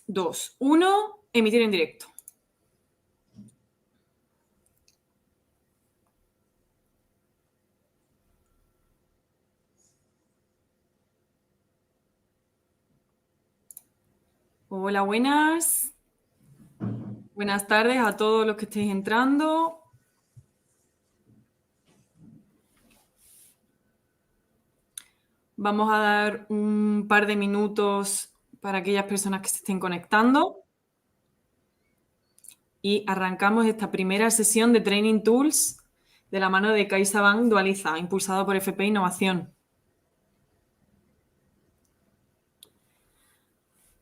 2, 1, emitir en directo. Hola, buenas. Buenas tardes a todos los que estéis entrando. Vamos a dar un par de minutos para aquellas personas que se estén conectando. Y arrancamos esta primera sesión de Training Tools de la mano de CaixaBank Dualiza, impulsado por FP Innovación.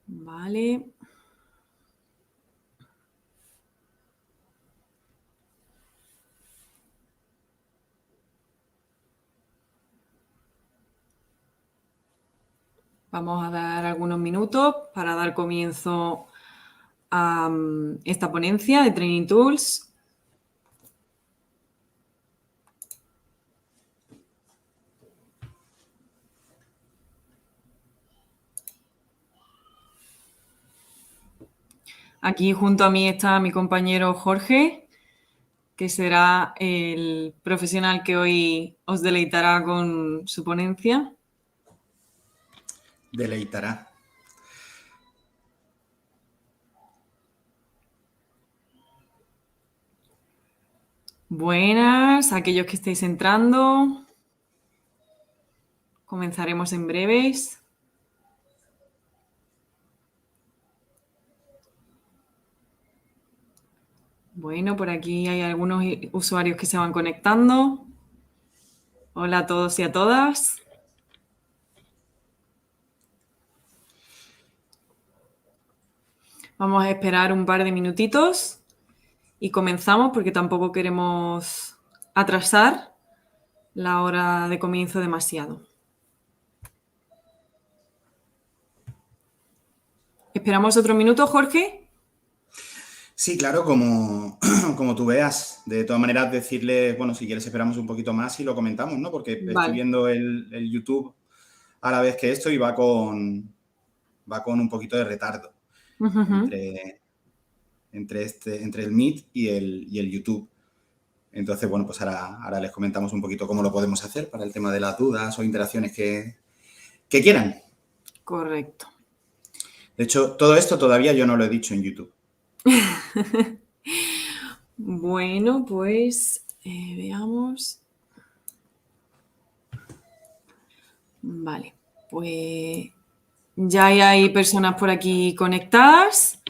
Vale. Vamos a dar algunos minutos para dar comienzo a esta ponencia de Training Tools. Aquí junto a mí está mi compañero Jorge, que será el profesional que hoy os deleitará con su ponencia. Deleitará. Buenas a aquellos que estéis entrando. Comenzaremos en breves. Bueno, por aquí hay algunos usuarios que se van conectando. Hola a todos y a todas. Vamos a esperar un par de minutitos y comenzamos porque tampoco queremos atrasar la hora de comienzo demasiado. ¿Esperamos otro minuto, Jorge? Sí, claro, como tú veas. De todas maneras, decirle, bueno, si quieres esperamos un poquito más y lo comentamos, ¿no? Porque Vale. Estoy viendo el YouTube a la vez que esto y va con un poquito de retardo entre el Meet y el YouTube. Entonces, bueno, pues ahora les comentamos un poquito cómo lo podemos hacer para el tema de las dudas o interacciones que quieran. Correcto. De hecho, todo esto todavía yo no lo he dicho en YouTube. Bueno, pues veamos. Vale, pues ya hay personas por aquí conectadas.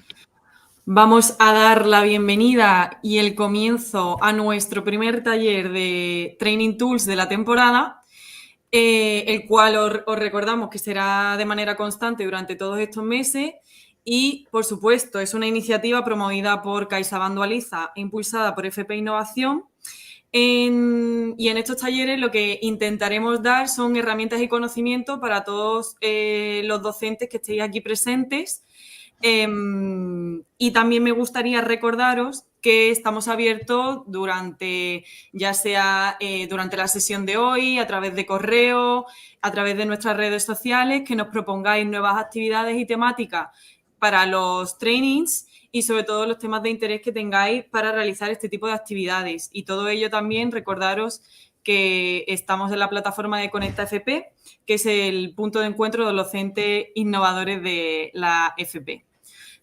Vamos a dar la bienvenida y el comienzo a nuestro primer taller de Training Tools de la temporada, el cual os recordamos que será de manera constante durante todos estos meses y, por supuesto, es una iniciativa promovida por CaixaBank Dualiza e impulsada por FP Innovación. Y en estos talleres lo que intentaremos dar son herramientas y conocimientos para todos los docentes que estéis aquí presentes. Y también me gustaría recordaros que estamos abiertos durante, ya sea durante la sesión de hoy, a través de correo, a través de nuestras redes sociales, que nos propongáis nuevas actividades y temáticas para los trainings y sobre todo los temas de interés que tengáis para realizar este tipo de actividades. Y todo ello también, recordaros que estamos en la plataforma de Conecta FP, que es el punto de encuentro de los docentes innovadores de la FP.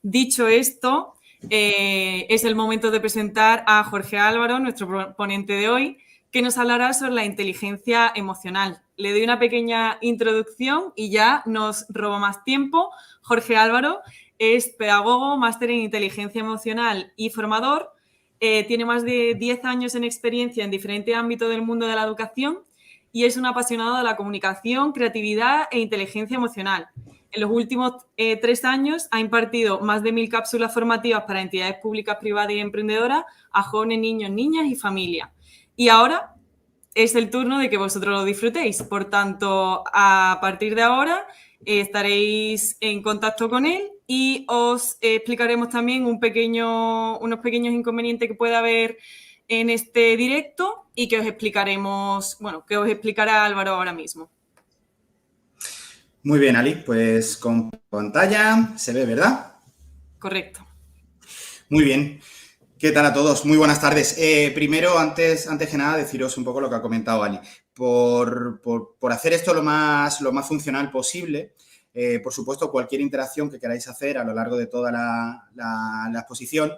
Dicho esto, es el momento de presentar a Jorge Álvaro, nuestro ponente de hoy, que nos hablará sobre la inteligencia emocional. Le doy una pequeña introducción y ya nos robo más tiempo. Jorge Álvaro es pedagogo, máster en inteligencia emocional y formador. Tiene más de 10 años en experiencia en diferentes ámbitos del mundo de la educación y es un apasionado de la comunicación, creatividad e inteligencia emocional. En los últimos 3 años ha impartido más de 1000 cápsulas formativas para entidades públicas, privadas y emprendedoras a jóvenes, niños, niñas y familias. Y ahora es el turno de que vosotros lo disfrutéis. Por tanto, a partir de ahora estaréis en contacto con él y os explicaremos también unos pequeños inconvenientes que puede haber en este directo y que os explicaremos, bueno, que os explicará Álvaro ahora mismo. Muy bien, Ali, pues con pantalla se ve, ¿verdad? Correcto. Muy bien. ¿Qué tal a todos? Muy buenas tardes. Primero, antes que nada, deciros un poco lo que ha comentado Ali. Por hacer esto lo más funcional posible, por supuesto, cualquier interacción que queráis hacer a lo largo de toda la exposición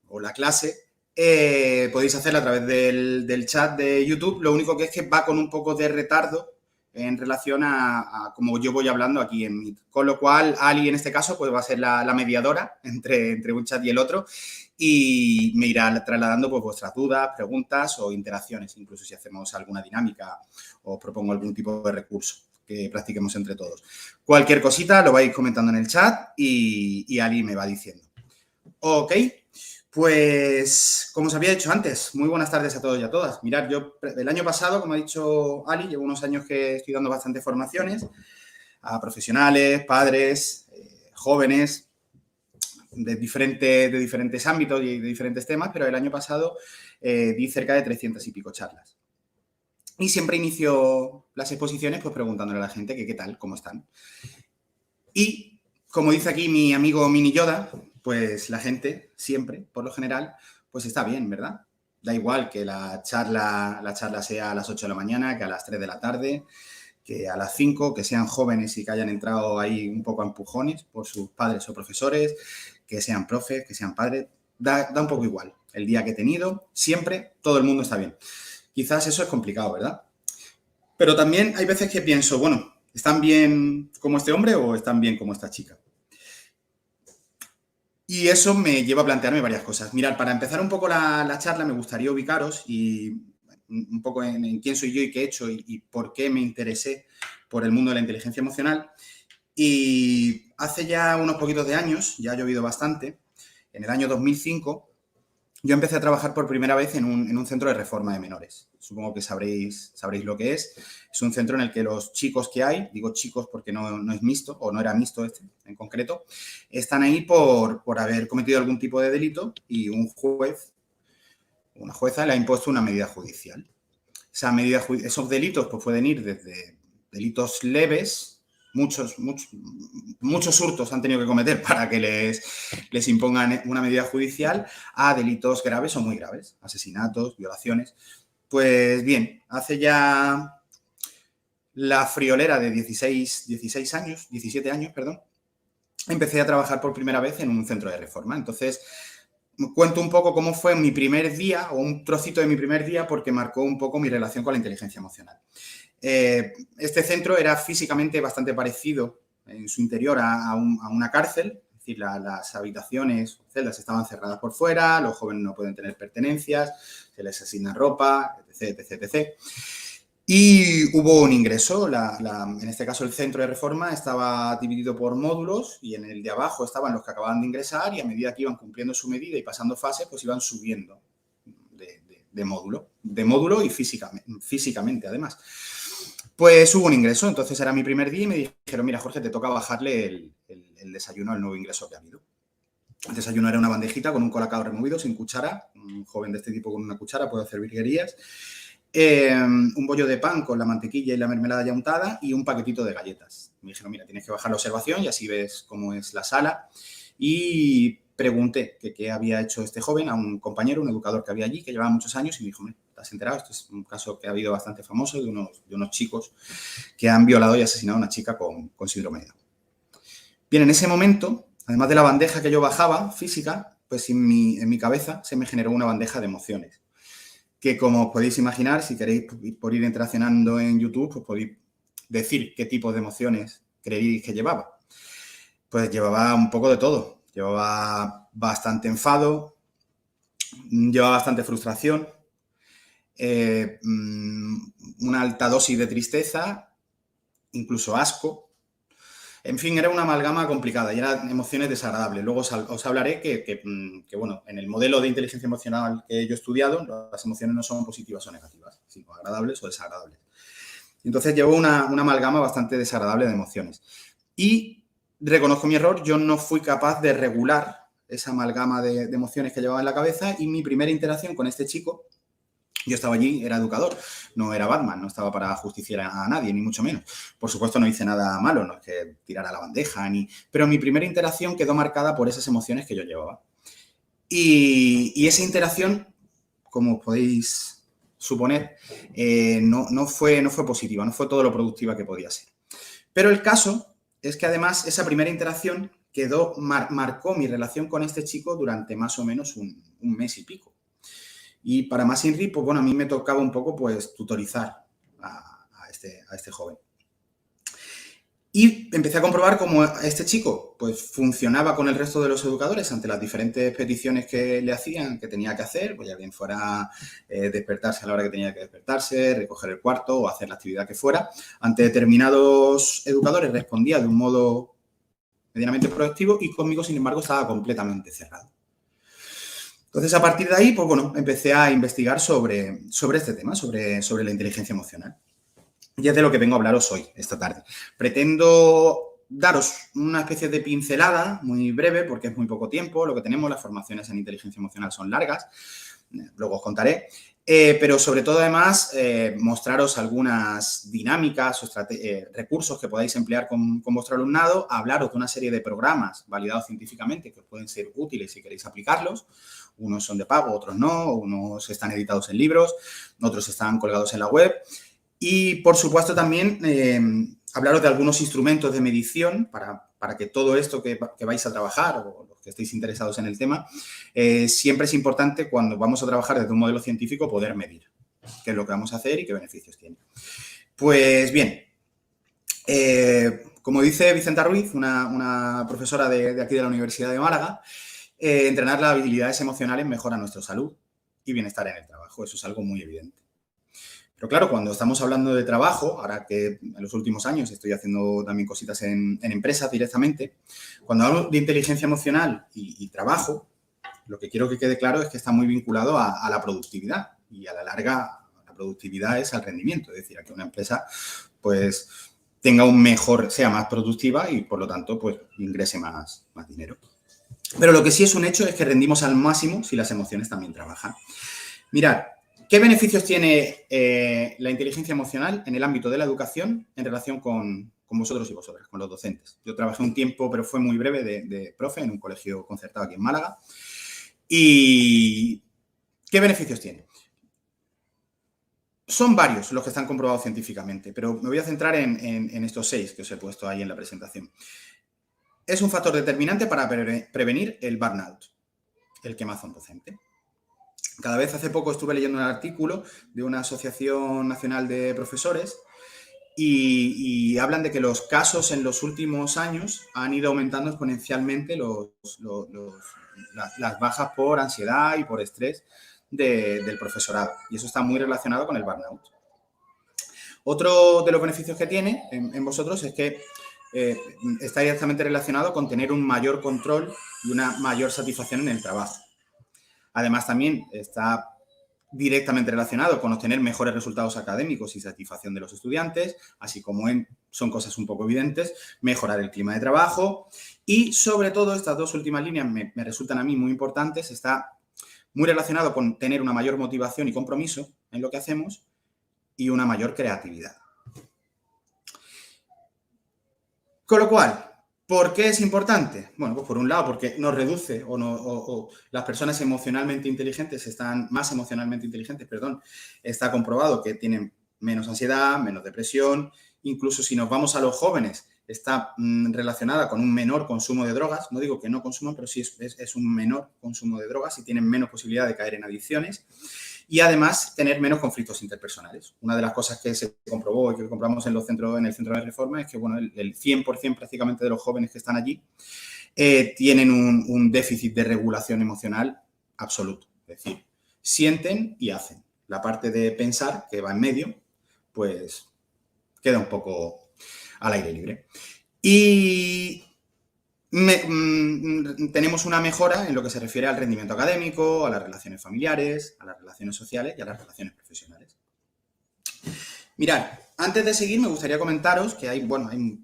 o la clase, podéis hacerla a través del chat de YouTube. Lo único que es que va con un poco de retardo en relación a como yo voy hablando aquí en Meet. Con lo cual, Ali, en este caso, pues va a ser la mediadora entre un chat y el otro y me irá trasladando pues, vuestras dudas, preguntas o interacciones, incluso si hacemos alguna dinámica o propongo algún tipo de recurso que practiquemos entre todos. Cualquier cosita lo vais comentando en el chat y Ali me va diciendo. Ok. Pues, como os había dicho antes, muy buenas tardes a todos y a todas. Mirad, yo el año pasado, como ha dicho Ali, llevo unos años que estoy dando bastantes formaciones a profesionales, padres, jóvenes, de diferentes ámbitos y de diferentes temas, pero el año pasado di cerca de 300 y pico charlas. Y siempre inicio las exposiciones pues preguntándole a la gente que qué tal, cómo están. Y, como dice aquí mi amigo Mini Yoda, pues la gente siempre, por lo general, pues está bien, ¿verdad? Da igual que la charla sea a las 8 de la mañana, que a las 3 de la tarde, que a las 5, que sean jóvenes y que hayan entrado ahí un poco a empujones por sus padres o profesores, que sean profes, que sean padres, da un poco igual. El día que he tenido, siempre todo el mundo está bien. Quizás eso es complicado, ¿verdad? Pero también hay veces que pienso, bueno, ¿están bien como este hombre o están bien como esta chica? Y eso me lleva a plantearme varias cosas. Mirad, para empezar un poco la charla me gustaría ubicaros y un poco en quién soy yo y qué he hecho y por qué me interesé por el mundo de la inteligencia emocional. Y hace ya unos poquitos de años, ya ha llovido bastante, en el año 2005, yo empecé a trabajar por primera vez en un centro de reforma de menores. Supongo que sabréis lo que es. Es un centro en el que los chicos que hay, digo chicos porque no es mixto, o no era mixto este en concreto, están ahí por haber cometido algún tipo de delito y un juez, una jueza, le ha impuesto una medida judicial. Esos delitos pues, pueden ir desde delitos leves. Muchos hurtos han tenido que cometer para que les impongan una medida judicial a delitos graves o muy graves, asesinatos, violaciones. Pues bien, hace ya la friolera de 17 años, empecé a trabajar por primera vez en un centro de reforma. Entonces, cuento un poco cómo fue mi primer día o un trocito de mi primer día porque marcó un poco mi relación con la inteligencia emocional. Este centro era físicamente bastante parecido en su interior a una cárcel, es decir, las habitaciones o celdas estaban cerradas por fuera, los jóvenes no pueden tener pertenencias, se les asigna ropa, etc. Y hubo un ingreso, en este caso el centro de reforma estaba dividido por módulos y en el de abajo estaban los que acababan de ingresar y a medida que iban cumpliendo su medida y pasando fases, pues iban subiendo de módulo y físicamente además. Pues hubo un ingreso, entonces era mi primer día y me dijeron, mira, Jorge, te toca bajarle el desayuno al nuevo ingreso que ha habido. El desayuno era una bandejita con un colacao removido, sin cuchara. Un joven de este tipo con una cuchara puede hacer virguerías. Un bollo de pan con la mantequilla y la mermelada ya untada y un paquetito de galletas. Me dijeron, mira, tienes que bajar la observación y así ves cómo es la sala. Y pregunté qué había hecho este joven a un compañero, un educador que había allí, que llevaba muchos años, y me dijo, ¿te has enterado? Este es un caso que ha habido bastante famoso de unos chicos que han violado y asesinado a una chica con síndrome de Down. Bien, en ese momento, además de la bandeja que yo bajaba, física, pues en mi cabeza se me generó una bandeja de emociones. Que como os podéis imaginar, si queréis por ir interaccionando en YouTube, pues podéis decir qué tipo de emociones creéis que llevaba. Pues llevaba un poco de todo. Llevaba bastante enfado, llevaba bastante frustración, una alta dosis de tristeza, incluso asco. En fin, era una amalgama complicada y eran emociones desagradables. Luego os hablaré que, bueno, en el modelo de inteligencia emocional que yo he estudiado, las emociones no son positivas o negativas, sino agradables o desagradables. Entonces llevo una amalgama bastante desagradable de emociones. Y reconozco mi error, yo no fui capaz de regular esa amalgama de emociones que llevaba en la cabeza y mi primera interacción con este chico Yo estaba allí, era educador, no era Batman, no estaba para justiciar a nadie, ni mucho menos. Por supuesto, no hice nada malo, no es que tirara la bandeja, pero mi primera interacción quedó marcada por esas emociones que yo llevaba. Y esa interacción, como podéis suponer, no fue positiva, no fue todo lo productiva que podía ser. Pero el caso es que además esa primera interacción marcó mi relación con este chico durante más o menos un mes y pico. Y para más INRI, pues bueno, a mí me tocaba un poco pues tutorizar a este joven. Y empecé a comprobar cómo este chico pues funcionaba con el resto de los educadores ante las diferentes peticiones que le hacían, que tenía que hacer, pues ya bien fuera despertarse a la hora que tenía que despertarse, recoger el cuarto o hacer la actividad que fuera. Ante determinados educadores respondía de un modo medianamente proactivo y conmigo, sin embargo, estaba completamente cerrado. Entonces, a partir de ahí, pues bueno, empecé a investigar sobre este tema, sobre la inteligencia emocional. Y es de lo que vengo a hablaros hoy, esta tarde. Pretendo daros una especie de pincelada muy breve, porque es muy poco tiempo lo que tenemos. Las formaciones en inteligencia emocional son largas, luego os contaré. Pero sobre todo, además, mostraros algunas dinámicas o recursos que podáis emplear con vuestro alumnado, hablaros de una serie de programas validados científicamente que os pueden ser útiles si queréis aplicarlos. Unos son de pago, otros no, unos están editados en libros, otros están colgados en la web. Y, por supuesto, también hablaros de algunos instrumentos de medición para que todo esto que vais a trabajar o los que estéis interesados en el tema, siempre es importante cuando vamos a trabajar desde un modelo científico poder medir qué es lo que vamos a hacer y qué beneficios tiene. Pues bien, como dice Vicenta Ruiz, una profesora de aquí de la Universidad de Málaga, entrenar las habilidades emocionales mejora nuestra salud y bienestar en el trabajo. Eso es algo muy evidente. Pero claro, cuando estamos hablando de trabajo, ahora que en los últimos años estoy haciendo también cositas en empresas directamente, cuando hablo de inteligencia emocional y trabajo, lo que quiero que quede claro es que está muy vinculado a la productividad y a la larga la productividad es al rendimiento, es decir, a que una empresa pues tenga sea más productiva y por lo tanto pues ingrese más dinero. Pero lo que sí es un hecho es que rendimos al máximo si las emociones también trabajan. Mirad, ¿qué beneficios tiene la inteligencia emocional en el ámbito de la educación en relación con vosotros y vosotras, con los docentes? Yo trabajé un tiempo, pero fue muy breve, de profe en un colegio concertado aquí en Málaga. ¿Y qué beneficios tiene? Son varios los que están comprobados científicamente, pero me voy a centrar en estos 6 que os he puesto ahí en la presentación. Es un factor determinante para prevenir el burnout, el quemazón docente. Cada vez hace poco estuve leyendo un artículo de una asociación nacional de profesores y hablan de que los casos en los últimos años han ido aumentando exponencialmente las bajas por ansiedad y por estrés del profesorado. Y eso está muy relacionado con el burnout. Otro de los beneficios que tiene en vosotros es que está directamente relacionado con tener un mayor control y una mayor satisfacción en el trabajo. Además, también está directamente relacionado con obtener mejores resultados académicos y satisfacción de los estudiantes, así como son cosas un poco evidentes, mejorar el clima de trabajo y, sobre todo, estas 2 últimas líneas me resultan a mí muy importantes, está muy relacionado con tener una mayor motivación y compromiso en lo que hacemos y una mayor creatividad. Con lo cual, ¿por qué es importante? Bueno, pues por un lado, porque nos reduce o las personas emocionalmente inteligentes más emocionalmente inteligentes, está comprobado que tienen menos ansiedad, menos depresión, incluso si nos vamos a los jóvenes, está relacionada con un menor consumo de drogas, no digo que no consuman, pero sí es un menor consumo de drogas y tienen menos posibilidad de caer en adicciones. Y además tener menos conflictos interpersonales. Una de las cosas que se comprobó y que comprobamos en el centro de reforma es que bueno, el 100% prácticamente de los jóvenes que están allí tienen un déficit de regulación emocional absoluto. Es decir, sienten y hacen. La parte de pensar, que va en medio, pues queda un poco al aire libre. Y tenemos una mejora en lo que se refiere al rendimiento académico, a las relaciones familiares, a las relaciones sociales y a las relaciones profesionales. Mirad, antes de seguir me gustaría comentaros que hay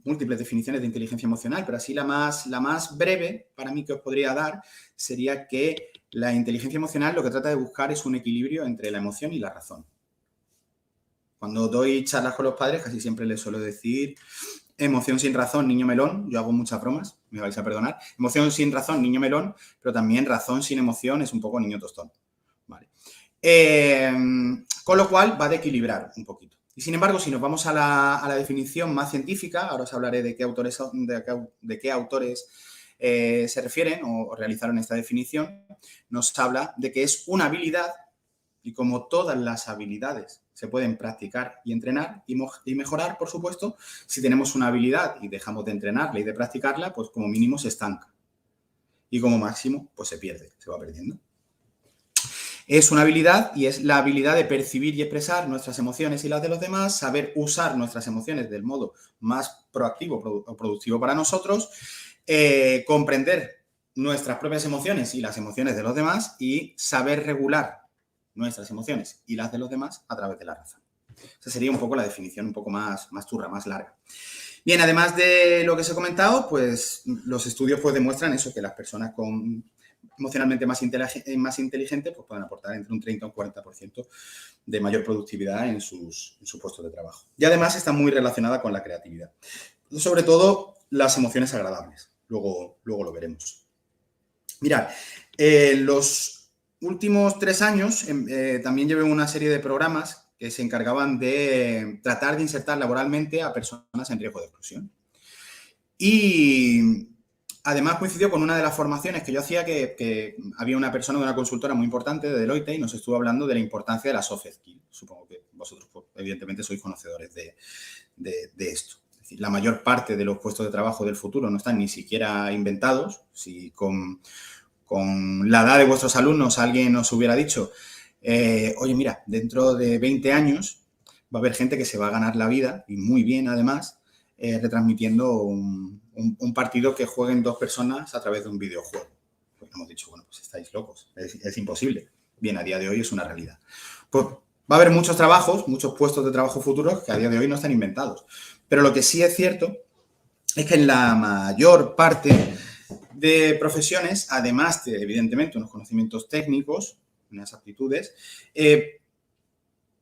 múltiples definiciones de inteligencia emocional, pero así la más breve para mí que os podría dar sería que La inteligencia emocional lo que trata de buscar es un equilibrio entre la emoción y la razón. Cuando doy charlas con los padres, casi siempre les suelo decir: emoción sin razón, niño melón. Yo hago muchas bromas, me vais a perdonar. Emoción sin razón, niño melón, pero también razón sin emoción es un poco niño tostón. Vale. Con lo cual va de equilibrar un poquito. Y sin embargo, si nos vamos a la definición más científica, ahora os hablaré de qué autores se refieren o realizaron esta definición, nos habla de que es una habilidad, y como todas las habilidades se pueden practicar y entrenar y mejorar, por supuesto, si tenemos una habilidad y dejamos de entrenarla y de practicarla, pues como mínimo se estanca. Y como máximo, pues se pierde, se va perdiendo. Es una habilidad y es la habilidad de percibir y expresar nuestras emociones y las de los demás, saber usar nuestras emociones del modo más proactivo o productivo para nosotros, comprender nuestras propias emociones y las emociones de los demás y saber regular nuestras emociones y las de los demás a través de la razón. Esa sería un poco la definición, un poco más turra, más larga. Bien, además de lo que os he comentado, pues los estudios pues demuestran eso, que las personas emocionalmente más inteligentes pues pueden aportar entre un 30 y un 40% de mayor productividad en sus puestos de trabajo. Y además está muy relacionada con la creatividad. Sobre todo las emociones agradables. Luego lo veremos. Mirad, los últimos 3 años también llevé una serie de programas que se encargaban de tratar de insertar laboralmente a personas en riesgo de exclusión. Y además coincidió con una de las formaciones que yo hacía, que había una persona de una consultora muy importante de Deloitte y nos estuvo hablando de la importancia de la soft skill. Supongo que vosotros, pues, evidentemente, sois conocedores de esto. Es decir, la mayor parte de los puestos de trabajo del futuro no están ni siquiera inventados. Si con la edad de vuestros alumnos alguien os hubiera dicho, oye, mira, dentro de 20 años va a haber gente que se va a ganar la vida, y muy bien además, retransmitiendo un partido que jueguen 2 personas a través de un videojuego. Pues hemos dicho, bueno, pues estáis locos, es imposible. Bien, a día de hoy es una realidad. Pues va a haber muchos trabajos, muchos puestos de trabajo futuros que a día de hoy no están inventados. Pero lo que sí es cierto es que en la mayor parte de profesiones, además de, evidentemente, unos conocimientos técnicos, unas aptitudes,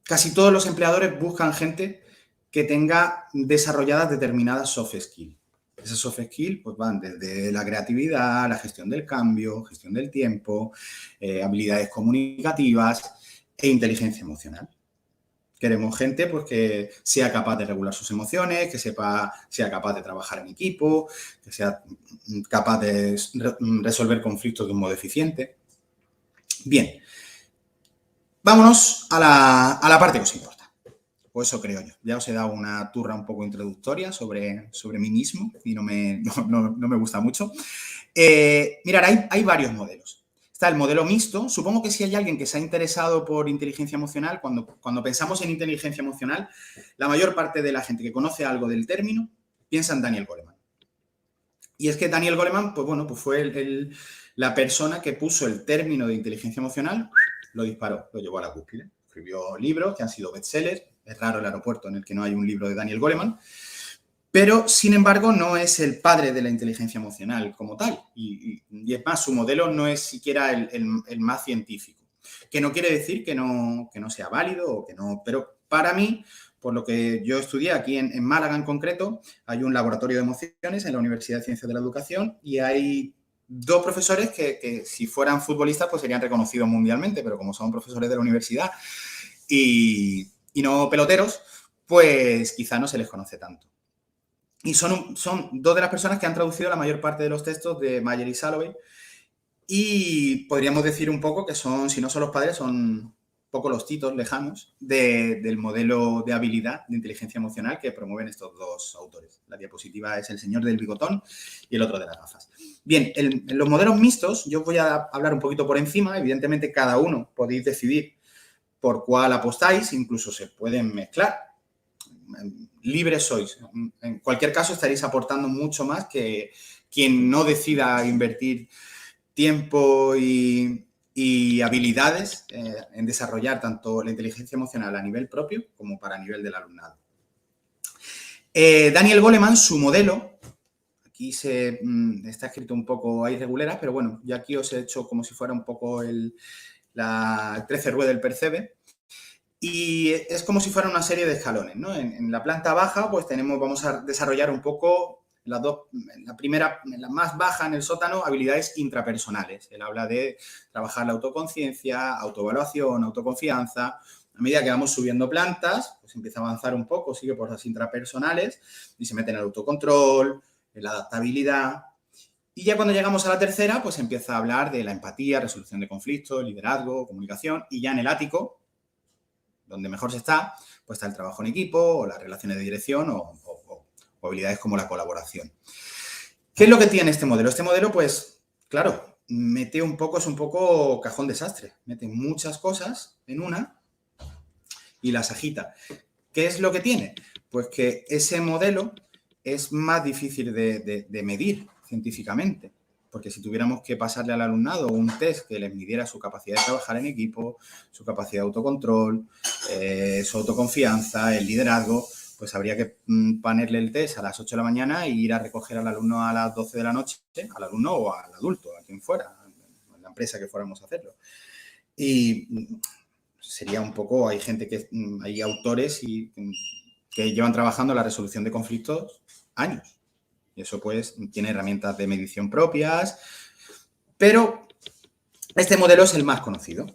casi todos los empleadores buscan gente que tenga desarrolladas determinadas soft skills. Esas soft skills pues, van desde la creatividad, la gestión del cambio, gestión del tiempo, habilidades comunicativas e inteligencia emocional. Queremos gente pues, que sea capaz de regular sus emociones, que sea capaz de trabajar en equipo, que sea capaz de resolver conflictos de un modo eficiente. Bien, vámonos a la parte que os importa. O eso creo yo. Ya os he dado una turra un poco introductoria sobre mí mismo y no me gusta mucho. Mirad, hay varios modelos. Está el modelo mixto. Supongo que si hay alguien que se ha interesado por inteligencia emocional, cuando pensamos en inteligencia emocional, la mayor parte de la gente que conoce algo del término piensa en Daniel Goleman. Y es que Daniel Goleman, pues bueno, pues fue la persona que puso el término de inteligencia emocional, lo disparó, lo llevó a la cúspide. Escribió libros que han sido bestsellers. Es raro el aeropuerto en el que no hay un libro de Daniel Goleman. Pero, sin embargo, no es el padre de la inteligencia emocional como tal. Y es más, su modelo no es siquiera el más científico. Que no quiere decir que no sea válido o que no. Pero para mí, por lo que yo estudié aquí en Málaga en concreto, hay un laboratorio de emociones en la Universidad de Ciencias de la Educación y hay 2 profesores que si fueran futbolistas pues serían reconocidos mundialmente, pero como son profesores de la universidad y no peloteros, pues quizá no se les conoce tanto. Y son 2 de las personas que han traducido la mayor parte de los textos de Mayer y Salovey y podríamos decir un poco que son, si no son los padres, son un poco los titos lejanos del modelo de habilidad de inteligencia emocional que promueven estos 2 autores. La diapositiva es el señor del bigotón y el otro de las gafas. Bien, en los modelos mixtos yo voy a hablar un poquito por encima. Evidentemente, cada uno podéis decidir por cuál apostáis, incluso se pueden mezclar. Libres sois. En cualquier caso, estaréis aportando mucho más que quien no decida invertir tiempo y habilidades en desarrollar tanto la inteligencia emocional a nivel propio como para nivel del alumnado. Daniel Goleman, su modelo, aquí está escrito un poco a irregulares, pero bueno, yo aquí os he hecho como si fuera un poco la 13 rueda del Percebe. Y es como si fuera una serie de escalones, ¿no? En la planta baja, pues vamos a desarrollar un poco la primera, la más baja en el sótano, habilidades intrapersonales. Él habla de trabajar la autoconciencia, autoevaluación, autoconfianza. A medida que vamos subiendo plantas, pues empieza a avanzar un poco, sigue por las intrapersonales y se mete en el autocontrol, en la adaptabilidad. Y ya cuando llegamos a la tercera, pues empieza a hablar de la empatía, resolución de conflictos, liderazgo, comunicación. Y ya en el ático, donde mejor se está, pues está el trabajo en equipo o las relaciones de dirección o habilidades como la colaboración. ¿Qué es lo que tiene este modelo? Este modelo, pues, claro, es un poco cajón desastre. Mete muchas cosas en una y las agita. ¿Qué es lo que tiene? Pues que ese modelo es más difícil de medir científicamente. Porque si tuviéramos que pasarle al alumnado un test que les midiera su capacidad de trabajar en equipo, su capacidad de autocontrol, su autoconfianza, el liderazgo, pues habría que ponerle el test a las 8 de la mañana e ir a recoger al alumno a las 12 de la noche, al alumno o al adulto, a quien fuera, en la empresa que fuéramos a hacerlo. Y sería un poco, hay autores que llevan trabajando la resolución de conflictos años. Y eso, pues, tiene herramientas de medición propias, pero este modelo es el más conocido.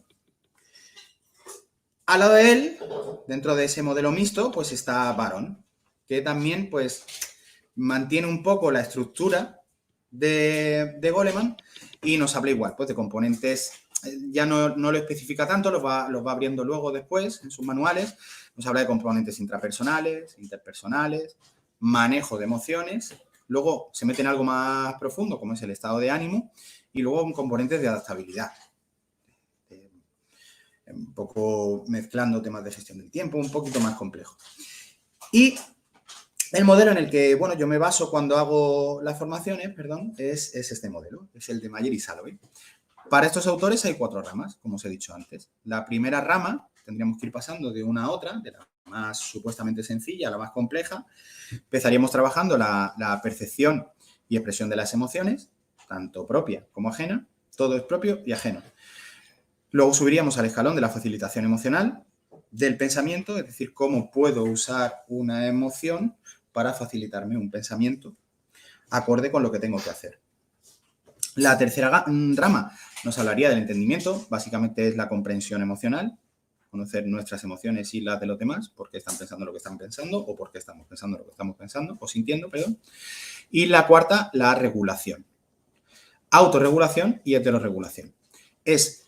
Al lado de él, dentro de ese modelo mixto, pues está Baron, que también, pues, mantiene un poco la estructura de Goleman y nos habla igual, pues, de componentes. Ya no lo especifica tanto, los va abriendo luego después en sus manuales. Nos habla de componentes intrapersonales, interpersonales, manejo de emociones. Luego se mete en algo más profundo, como es el estado de ánimo, y luego componentes de adaptabilidad. Un poco mezclando temas de gestión del tiempo, un poquito más complejo. Y el modelo en el que, bueno, yo me baso cuando hago las formaciones, es este modelo, es el de Mayer y Salovey. Para estos autores hay 4 ramas, como os he dicho antes. La primera rama, tendríamos que ir pasando de una a otra, de la más supuestamente sencilla a la más compleja. Empezaríamos trabajando la percepción y expresión de las emociones, tanto propia como ajena. Todo es propio y ajeno. Luego subiríamos al escalón de la facilitación emocional, del pensamiento, es decir, cómo puedo usar una emoción para facilitarme un pensamiento acorde con lo que tengo que hacer. La tercera rama nos hablaría del entendimiento, básicamente es la comprensión emocional, conocer nuestras emociones y las de los demás, por qué están pensando lo que están pensando o por qué estamos pensando lo que estamos pensando, o sintiendo, perdón. Y la cuarta, la regulación. Autorregulación y heterorregulación. Es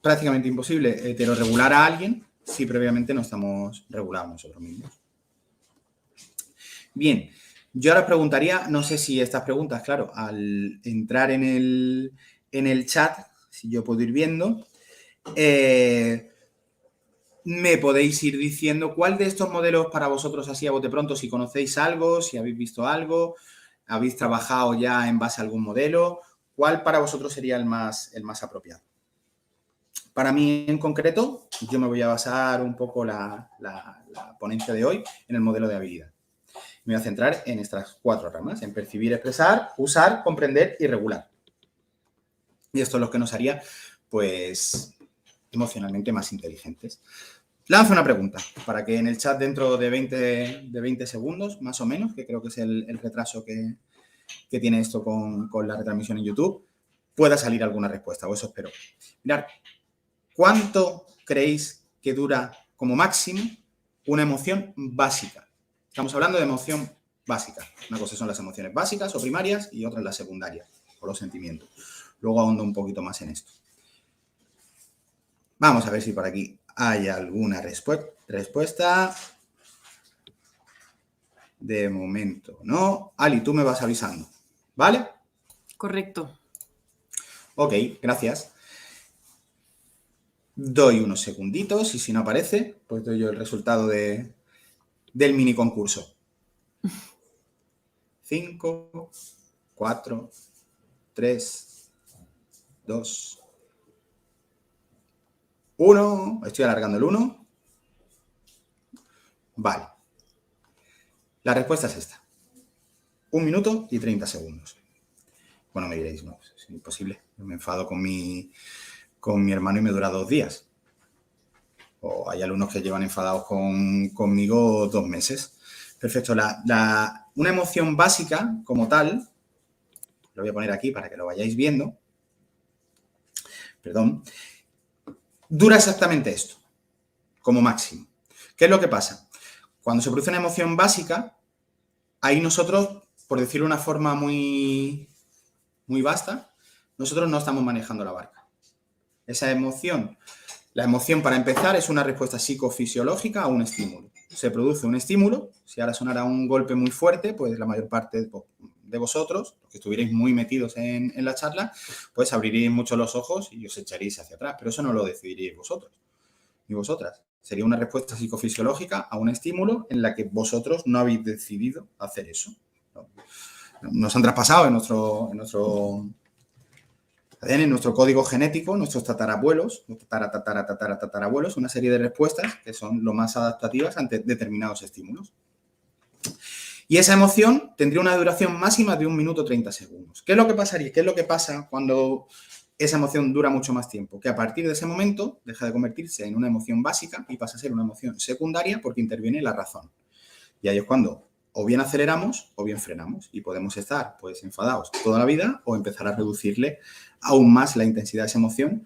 prácticamente imposible heterorregular a alguien si previamente no estamos regulados nosotros mismos. Bien, yo ahora preguntaría, no sé si estas preguntas, claro, al entrar en el chat, si yo puedo ir viendo, me podéis ir diciendo cuál de estos modelos para vosotros así a bote pronto, si conocéis algo, si habéis visto algo, habéis trabajado ya en base a algún modelo, cuál para vosotros sería el más apropiado. Para mí en concreto, yo me voy a basar un poco la ponencia de hoy en el modelo de habilidad. Me voy a centrar en estas 4 ramas, en percibir, expresar, usar, comprender y regular. Y esto es lo que nos haría, pues, emocionalmente más inteligentes. Lanzo una pregunta para que en el chat dentro de 20 segundos, más o menos, que creo que es el retraso que tiene esto con la retransmisión en YouTube, pueda salir alguna respuesta, o eso espero. Mirad, ¿cuánto creéis que dura como máximo una emoción básica? Estamos hablando de emoción básica. Una cosa son las emociones básicas o primarias y otra las secundarias, o los sentimientos. Luego ahondo un poquito más en esto. Vamos a ver si por aquí hay alguna respuesta. De momento no. Ali, tú me vas avisando, ¿vale? Correcto. Ok, gracias. Doy unos segunditos y si no aparece, pues doy yo el resultado del mini concurso. 5, 4, 3, 2, 1. Estoy alargando el 1. Vale. La respuesta es esta. 1 minuto y 30 segundos. Bueno, me diréis, no, es imposible. Yo me enfado con mi hermano y me dura 2 días. O hay alumnos que llevan enfadados conmigo 2 meses. Perfecto. Una emoción básica como tal, lo voy a poner aquí para que lo vayáis viendo, perdón, dura exactamente esto, como máximo. ¿Qué es lo que pasa? Cuando se produce una emoción básica, ahí nosotros, por decirlo de una forma muy, muy vasta, nosotros no estamos manejando la barca. Esa emoción, la emoción para empezar es una respuesta psicofisiológica a un estímulo. Se produce un estímulo, si ahora sonara un golpe muy fuerte, pues la mayor parte de vosotros, los que estuvierais muy metidos en la charla, pues abriríais mucho los ojos y os echaríais hacia atrás, pero eso no lo decidiríais vosotros ni vosotras. Sería una respuesta psicofisiológica a un estímulo en la que vosotros no habéis decidido hacer eso. Nos han traspasado en nuestro ADN, en nuestro código genético, nuestros tatarabuelos, tatarabuelos, una serie de respuestas que son lo más adaptativas ante determinados estímulos. Y esa emoción tendría una duración máxima de 1 minuto 30 segundos. ¿Qué es lo que pasaría? ¿Qué es lo que pasa cuando esa emoción dura mucho más tiempo? Que a partir de ese momento deja de convertirse en una emoción básica y pasa a ser una emoción secundaria porque interviene la razón. Y ahí es cuando o bien aceleramos o bien frenamos y podemos estar pues enfadados toda la vida o empezar a reducirle aún más la intensidad de esa emoción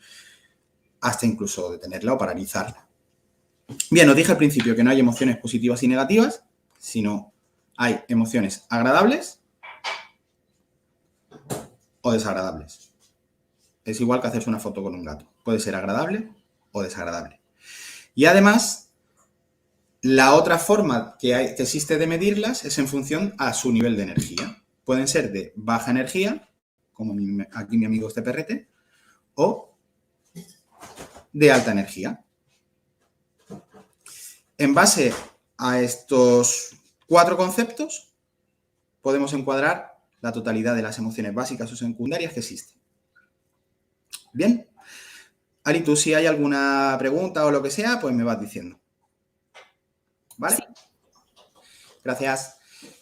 hasta incluso detenerla o paralizarla. Bien, os dije al principio que no hay emociones positivas y negativas, sino hay emociones agradables o desagradables. Es igual que hacerse una foto con un gato. Puede ser agradable o desagradable. Y además, la otra forma que existe de medirlas es en función a su nivel de energía. Pueden ser de baja energía, como aquí mi amigo este perrete, o de alta energía. En base a estos 4 conceptos, podemos encuadrar la totalidad de las emociones básicas o secundarias que existen. Bien. Ari, tú si hay alguna pregunta o lo que sea, pues me vas diciendo. ¿Vale? Sí. Gracias.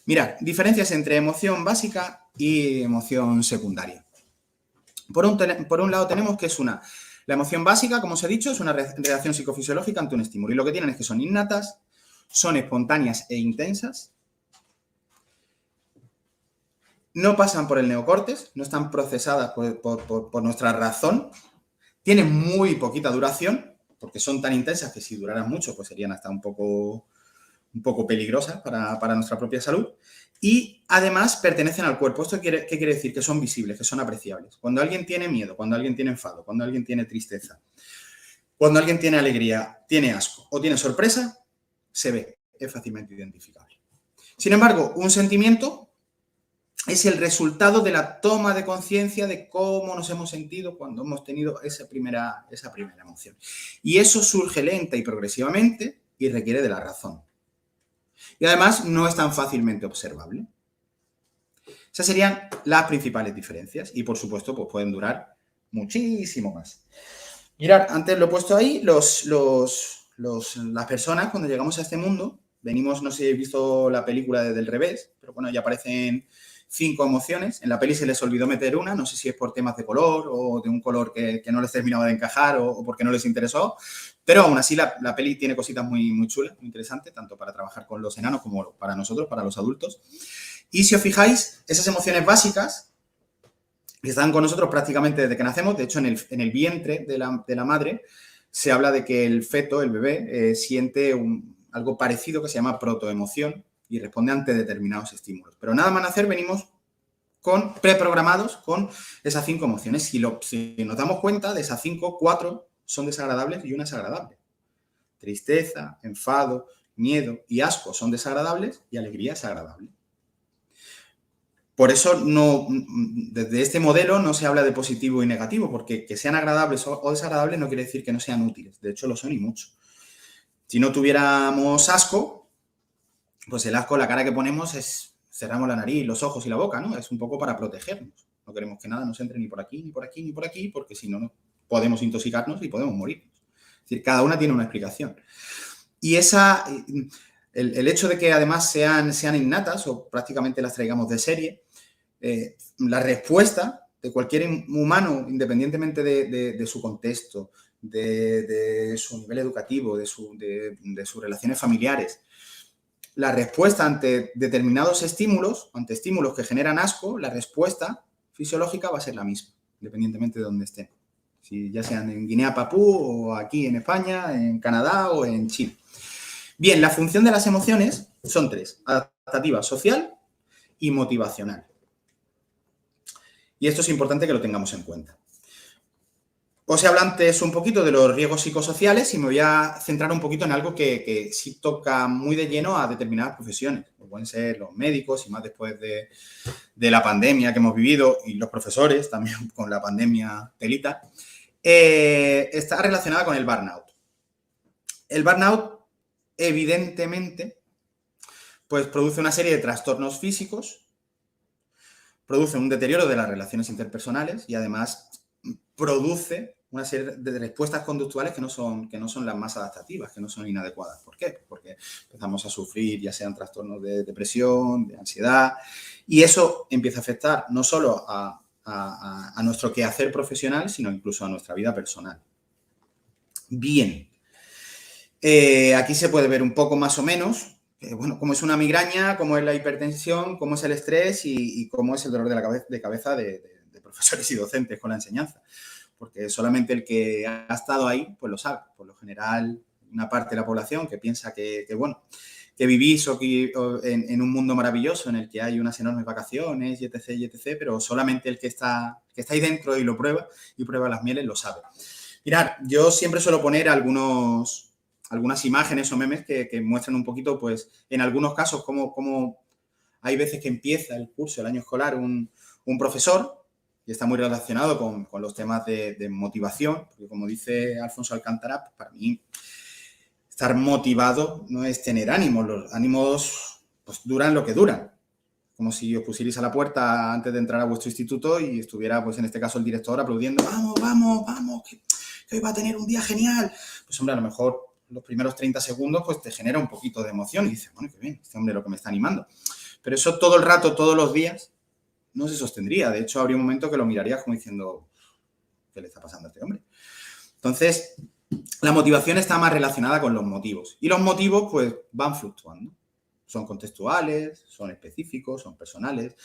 Mirad, diferencias entre emoción básica y emoción secundaria. Por un lado tenemos que es la emoción básica, como os he dicho, es una reacción psicofisiológica ante un estímulo. Y lo que tienen es que son innatas, son espontáneas e intensas, no pasan por el neocortes, no están procesadas por nuestra razón, tienen muy poquita duración, porque son tan intensas que si duraran mucho, pues serían hasta un poco peligrosas para nuestra propia salud. Y además pertenecen al cuerpo. ¿Esto qué quiere decir? Que son visibles, que son apreciables. Cuando alguien tiene miedo, cuando alguien tiene enfado, cuando alguien tiene tristeza, cuando alguien tiene alegría, tiene asco o tiene sorpresa, se ve, es fácilmente identificable. Sin embargo, un sentimiento es el resultado de la toma de conciencia de cómo nos hemos sentido cuando hemos tenido esa primera emoción. Y eso surge lenta y progresivamente y requiere de la razón. Y además no es tan fácilmente observable. Esas serían las principales diferencias y, por supuesto, pues pueden durar muchísimo más. Mirad, antes lo he puesto ahí, las personas cuando llegamos a este mundo, venimos, no sé si habéis visto la película Del Revés, pero bueno, ya aparecen 5 emociones. En la peli se les olvidó meter una, no sé si es por temas de color o de un color que no les terminaba de encajar o porque no les interesó, pero aún así la peli tiene cositas muy, muy chulas, muy interesantes, tanto para trabajar con los enanos como para nosotros, para los adultos. Y si os fijáis, esas emociones básicas que están con nosotros prácticamente desde que nacemos, de hecho en el vientre de la madre se habla de que el feto, el bebé, siente algo parecido que se llama protoemoción y responde ante determinados estímulos. Pero nada más nacer venimos preprogramados con esas 5 emociones. Si nos damos cuenta, de esas 5, 4 son desagradables y una es agradable. Tristeza, enfado, miedo y asco son desagradables y alegría es agradable. Por eso desde este modelo no se habla de positivo y negativo, porque que sean agradables o desagradables no quiere decir que no sean útiles. De hecho, lo son y mucho. Si no tuviéramos asco, pues el asco, la cara que ponemos es cerramos la nariz, los ojos y la boca, ¿no? Es un poco para protegernos. No queremos que nada nos entre ni por aquí, ni por aquí, ni por aquí, porque si no podemos intoxicarnos y podemos morir. Es decir, cada una tiene una explicación. Y el hecho de que además sean innatas o prácticamente las traigamos de serie, la respuesta de cualquier humano, independientemente de su contexto, de su nivel educativo, de sus relaciones familiares, la respuesta ante determinados estímulos, ante estímulos que generan asco, la respuesta fisiológica va a ser la misma, independientemente de dónde estén. Si ya sean en Guinea-Papú o aquí en España, en Canadá o en Chile. Bien, la función de las emociones son 3: adaptativa, social y motivacional. Y esto es importante que lo tengamos en cuenta. Os he hablado antes un poquito de los riesgos psicosociales y me voy a centrar un poquito en algo que sí toca muy de lleno a determinadas profesiones, como pueden ser los médicos y más después de la pandemia que hemos vivido, y los profesores también con la pandemia telita. Está relacionada con el burnout. El burnout, evidentemente, pues produce una serie de trastornos físicos, produce un deterioro de las relaciones interpersonales y además produce una serie de respuestas conductuales que no son las más adaptativas, que no son inadecuadas. ¿Por qué? Porque empezamos a sufrir ya sean trastornos de depresión, de ansiedad, y eso empieza a afectar no solo a nuestro quehacer profesional, sino incluso a nuestra vida personal. Bien. Aquí se puede ver un poco más o menos, bueno, cómo es una migraña, cómo es la hipertensión, cómo es el estrés y cómo es el dolor de cabeza de profesores y docentes con la enseñanza. Porque solamente el que ha estado ahí, pues lo sabe. Por lo general, una parte de la población que piensa que vivís en un mundo maravilloso en el que hay unas enormes vacaciones, y etc., pero solamente el que está ahí dentro y lo prueba, y prueba las mieles, lo sabe. Mirad, yo siempre suelo poner algunas imágenes o memes que muestran un poquito, pues, en algunos casos, cómo hay veces que empieza el curso, el año escolar, un profesor, y está muy relacionado con los temas de motivación, porque como dice Alfonso Alcántara, para mí estar motivado no es tener ánimos, los ánimos pues duran lo que duran. Como si os pusierais a la puerta antes de entrar a vuestro instituto y estuviera, pues en este caso, el director aplaudiendo, vamos, que hoy va a tener un día genial. Pues hombre, a lo mejor los primeros 30 segundos pues te genera un poquito de emoción y dices, bueno, qué bien, este hombre lo que me está animando. Pero eso todo el rato, todos los días, no se sostendría. De hecho, habría un momento que lo mirarías como diciendo, ¿qué le está pasando a este hombre? Entonces, la motivación está más relacionada con los motivos. Y los motivos, pues, van fluctuando. Son contextuales, son específicos, son personales.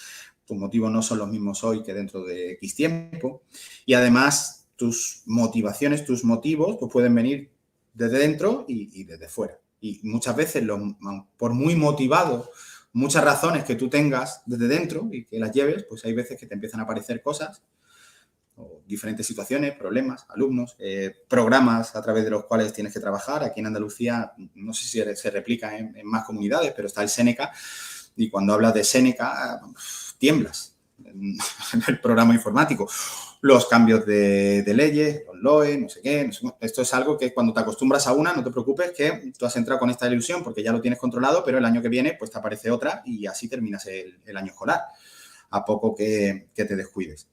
Tus motivos no son los mismos hoy que dentro de X tiempo. Y además, tus motivaciones, tus motivos, pues pueden venir desde dentro y desde fuera. Y muchas veces, por muy motivado, muchas razones que tú tengas desde dentro y que las lleves, pues hay veces que te empiezan a aparecer cosas o diferentes situaciones, problemas, alumnos, programas a través de los cuales tienes que trabajar. Aquí en Andalucía, no sé si se replica en más comunidades, pero está el Séneca, y cuando hablas de Séneca, tiemblas en el programa informático. Los cambios de leyes, los LOE, no sé qué. Esto es algo que cuando te acostumbras a una, no te preocupes, que tú has entrado con esta ilusión porque ya lo tienes controlado, pero el año que viene pues te aparece otra y así terminas el año escolar, a poco que te descuides.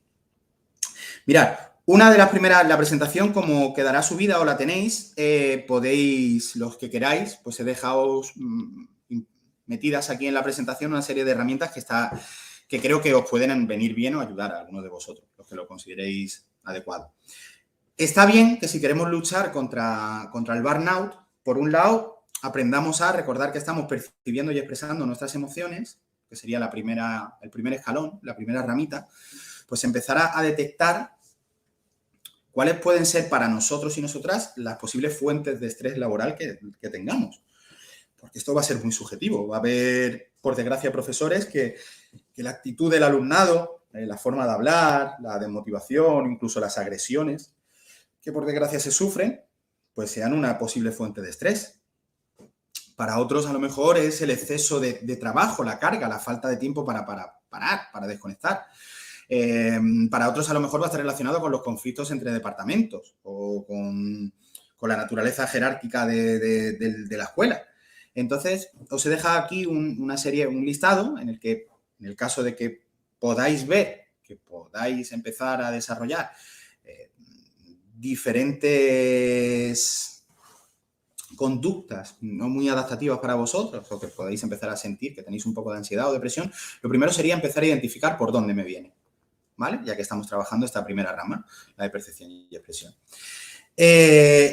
Mirad, una de las primeras, la presentación, como quedará subida o la tenéis, podéis, los que queráis, pues he dejado metidas aquí en la presentación una serie de herramientas que creo que os pueden venir bien o ayudar a algunos de vosotros, los que lo consideréis adecuado. Está bien que si queremos luchar contra el burnout, por un lado, aprendamos a recordar que estamos percibiendo y expresando nuestras emociones, que sería el primer escalón, la primera ramita, pues empezar a detectar cuáles pueden ser para nosotros y nosotras las posibles fuentes de estrés laboral que tengamos. Porque esto va a ser muy subjetivo. Va a haber, por desgracia, profesores que la actitud del alumnado, la forma de hablar, la desmotivación, incluso las agresiones, que por desgracia se sufren, pues sean una posible fuente de estrés. Para otros, a lo mejor, es el exceso de trabajo, la carga, la falta de tiempo para parar, para desconectar. Para otros, a lo mejor, va a estar relacionado con los conflictos entre departamentos o con la naturaleza jerárquica de la escuela. Entonces, os he dejado aquí un listado en el que, en el caso de que podáis ver, que podáis empezar a desarrollar diferentes conductas no muy adaptativas para vosotros o que podéis empezar a sentir que tenéis un poco de ansiedad o depresión, lo primero sería empezar a identificar por dónde me viene, ¿vale? Ya que estamos trabajando esta primera rama, la de percepción y expresión.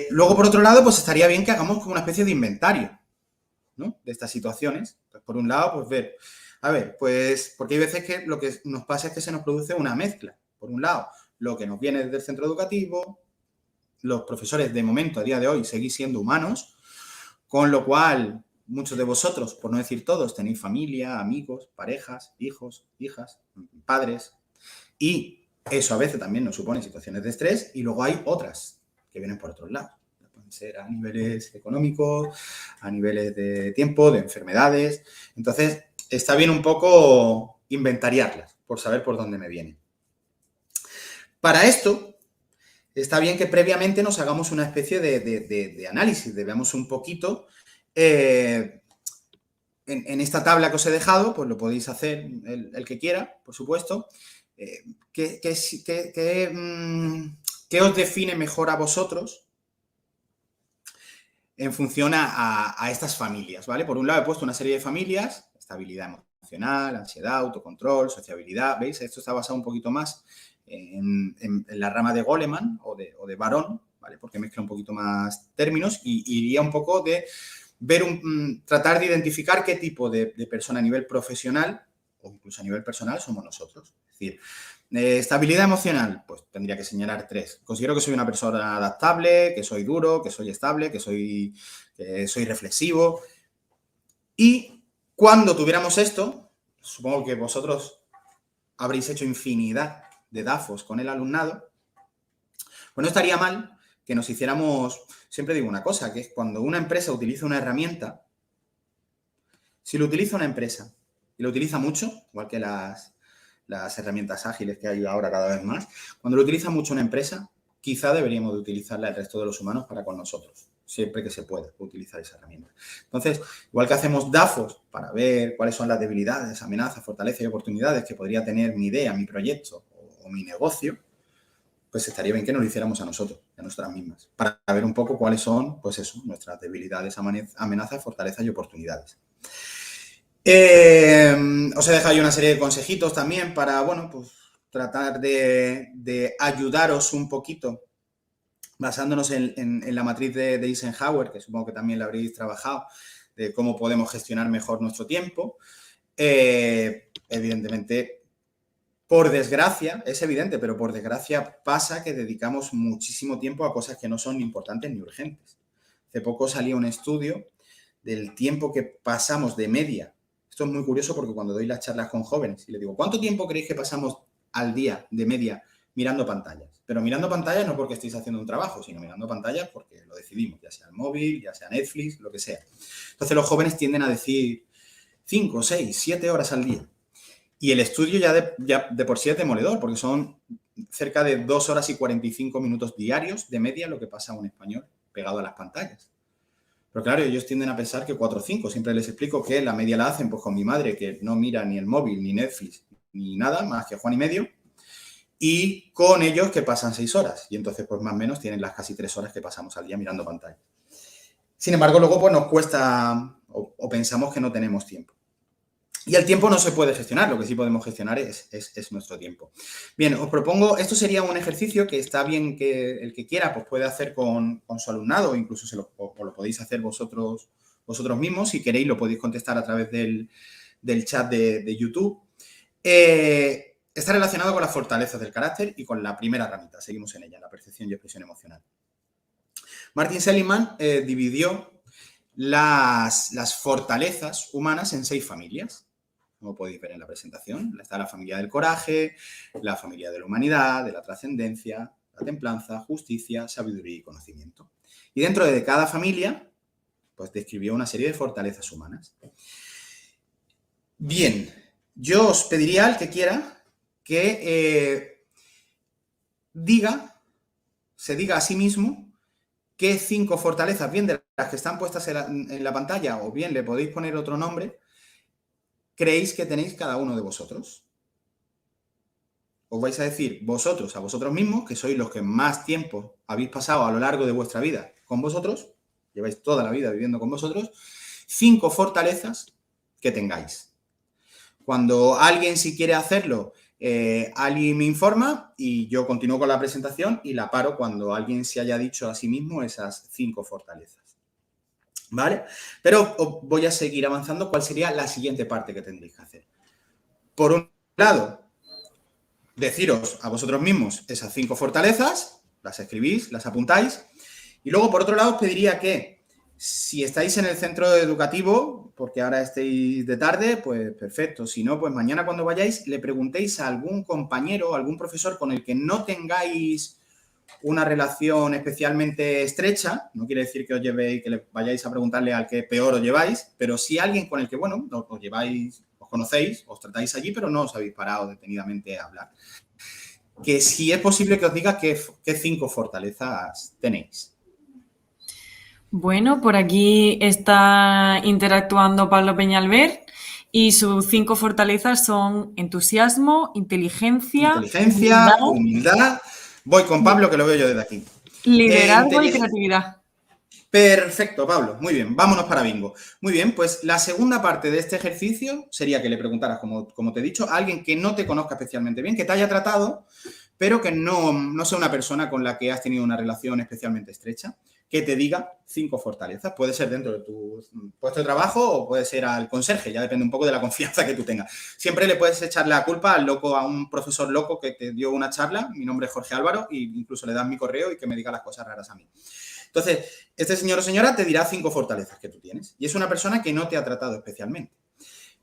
Luego, por otro lado, pues estaría bien que hagamos como una especie de inventario, ¿no? De estas situaciones. Pues, por un lado, pues ver, a ver, pues porque hay veces que lo que nos pasa es que se nos produce una mezcla. Por un lado, lo que nos viene desde el centro educativo, los profesores de momento, a día de hoy, seguís siendo humanos, con lo cual muchos de vosotros, por no decir todos, tenéis familia, amigos, parejas, hijos, hijas, padres, y eso a veces también nos supone situaciones de estrés, y luego hay otras que vienen por otros lados. Pueden ser a niveles económicos, a niveles de tiempo, de enfermedades. Entonces, está bien un poco inventariarlas, por saber por dónde me vienen. Para esto, está bien que previamente nos hagamos una especie de análisis, de veamos un poquito. En esta tabla que os he dejado, pues lo podéis hacer el que quiera, por supuesto. ¿Qué os define mejor a vosotros en función a estas familias, ¿vale? Por un lado he puesto una serie de familias, estabilidad emocional, ansiedad, autocontrol, sociabilidad, ¿veis? Esto está basado un poquito más en la rama de Goleman o de Barón, ¿vale? Porque mezcla un poquito más términos y iría un poco de ver tratar de identificar qué tipo de persona a nivel profesional o incluso a nivel personal somos nosotros. Es decir, estabilidad emocional, pues tendría que señalar 3. Considero que soy una persona adaptable, que soy duro, que soy estable, que soy reflexivo. Y cuando tuviéramos esto, supongo que vosotros habréis hecho infinidad de DAFOs con el alumnado, pues no estaría mal que nos hiciéramos, siempre digo una cosa, que es cuando una empresa utiliza una herramienta, si lo utiliza una empresa y lo utiliza mucho, igual que las herramientas ágiles que hay ahora cada vez más, cuando lo utiliza mucho una empresa, quizá deberíamos de utilizarla el resto de los humanos para con nosotros, siempre que se pueda utilizar esa herramienta. Entonces, igual que hacemos DAFOs para ver cuáles son las debilidades, amenazas, fortalezas y oportunidades que podría tener mi idea, mi proyecto o mi negocio, pues estaría bien que nos lo hiciéramos a nosotros, a nosotras mismas, para ver un poco cuáles son, pues eso, nuestras debilidades, amenazas, fortalezas y oportunidades. Os he dejado ahí una serie de consejitos también para, bueno, pues tratar de ayudaros un poquito basándonos en la matriz de Eisenhower, que supongo que también la habréis trabajado, de cómo podemos gestionar mejor nuestro tiempo. Evidentemente, por desgracia, es evidente, pero por desgracia pasa que dedicamos muchísimo tiempo a cosas que no son importantes ni urgentes. Hace poco salía un estudio del tiempo que pasamos de media. Esto es muy curioso porque cuando doy las charlas con jóvenes y les digo, ¿cuánto tiempo creéis que pasamos al día de media mirando pantallas? Pero mirando pantallas no porque estéis haciendo un trabajo, sino mirando pantallas porque lo decidimos, ya sea el móvil, ya sea Netflix, lo que sea. Entonces los jóvenes tienden a decir 5, 6, 7 horas al día. Y el estudio ya de por sí es demoledor, porque son cerca de 2 horas y 45 minutos diarios de media lo que pasa a un español pegado a las pantallas. Pero claro, ellos tienden a pensar que 4 o 5. Siempre les explico que la media la hacen pues con mi madre, que no mira ni el móvil, ni Netflix, ni nada, más que Juan y medio. Y con ellos que pasan 6 horas. Y entonces, pues más o menos, tienen las casi 3 horas que pasamos al día mirando pantalla. Sin embargo, luego pues nos cuesta o pensamos que no tenemos tiempo. Y el tiempo no se puede gestionar, lo que sí podemos gestionar es nuestro tiempo. Bien, os propongo, esto sería un ejercicio que está bien que el que quiera pues puede hacer con su alumnado, o incluso lo podéis hacer vosotros mismos. Si queréis lo podéis contestar a través del chat de YouTube. Está relacionado con las fortalezas del carácter y con la primera ramita, seguimos en ella, la percepción y expresión emocional. Martin Seligman dividió las fortalezas humanas en 6 familias. Como podéis ver en la presentación, está la familia del coraje, la familia de la humanidad, de la trascendencia, la templanza, justicia, sabiduría y conocimiento. Y dentro de cada familia, pues describió una serie de fortalezas humanas. Bien, yo os pediría al que quiera que se diga a sí mismo qué 5 fortalezas, bien de las que están puestas en la pantalla o bien le podéis poner otro nombre, creéis que tenéis cada uno de vosotros. Os vais a decir vosotros a vosotros mismos, que sois los que más tiempo habéis pasado a lo largo de vuestra vida con vosotros, lleváis toda la vida viviendo con vosotros, 5 fortalezas que tengáis. Cuando alguien si quiere hacerlo, alguien me informa y yo continúo con la presentación y la paro cuando alguien se haya dicho a sí mismo esas 5 fortalezas. ¿Vale? Pero voy a seguir avanzando. ¿Cuál sería la siguiente parte que tendréis que hacer? Por un lado, deciros a vosotros mismos esas 5 fortalezas, las escribís, las apuntáis. Y luego, por otro lado, os pediría que si estáis en el centro educativo, porque ahora estéis de tarde, pues perfecto. Si no, pues mañana cuando vayáis le preguntéis a algún compañero, a algún profesor con el que no tengáis una relación especialmente estrecha. No quiere decir que os llevéis, que le vayáis a preguntarle al que peor os lleváis, pero sí alguien con el que, bueno, os lleváis, os conocéis, os tratáis allí, pero no os habéis parado detenidamente a hablar. Que si es posible que os diga qué 5 fortalezas tenéis. Bueno, por aquí está interactuando Pablo Peñalver y sus 5 fortalezas son entusiasmo, inteligencia, humildad. Voy con Pablo, que lo veo yo desde aquí. Liderazgo y creatividad. Perfecto, Pablo. Muy bien, vámonos para bingo. Muy bien, pues la segunda parte de este ejercicio sería que le preguntaras, como te he dicho, a alguien que no te conozca especialmente bien, que te haya tratado, pero que no sea una persona con la que has tenido una relación especialmente estrecha, que te diga 5 fortalezas. Puede ser dentro de tu puesto de trabajo o puede ser al conserje, ya depende un poco de la confianza que tú tengas. Siempre le puedes echar la culpa a un profesor loco que te dio una charla, mi nombre es Jorge Álvaro, e incluso le das mi correo y que me diga las cosas raras a mí. Entonces, este señor o señora te dirá 5 fortalezas que tú tienes y es una persona que no te ha tratado especialmente.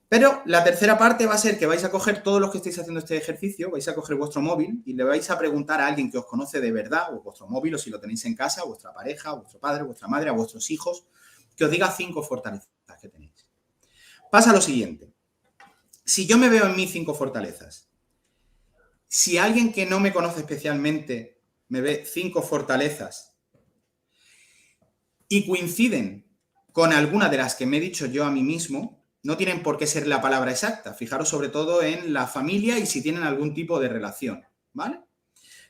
Pero la tercera parte va a ser que vais a coger todos los que estáis haciendo este ejercicio, vais a coger vuestro móvil y le vais a preguntar a alguien que os conoce de verdad, o vuestro móvil, o si lo tenéis en casa, a vuestra pareja, a vuestro padre, a vuestra madre, a vuestros hijos, que os diga 5 fortalezas que tenéis. Pasa lo siguiente. Si yo me veo en mis 5 fortalezas, si alguien que no me conoce especialmente me ve 5 fortalezas y coinciden con alguna de las que me he dicho yo a mí mismo, no tienen por qué ser la palabra exacta. Fijaros sobre todo en la familia y si tienen algún tipo de relación, ¿vale?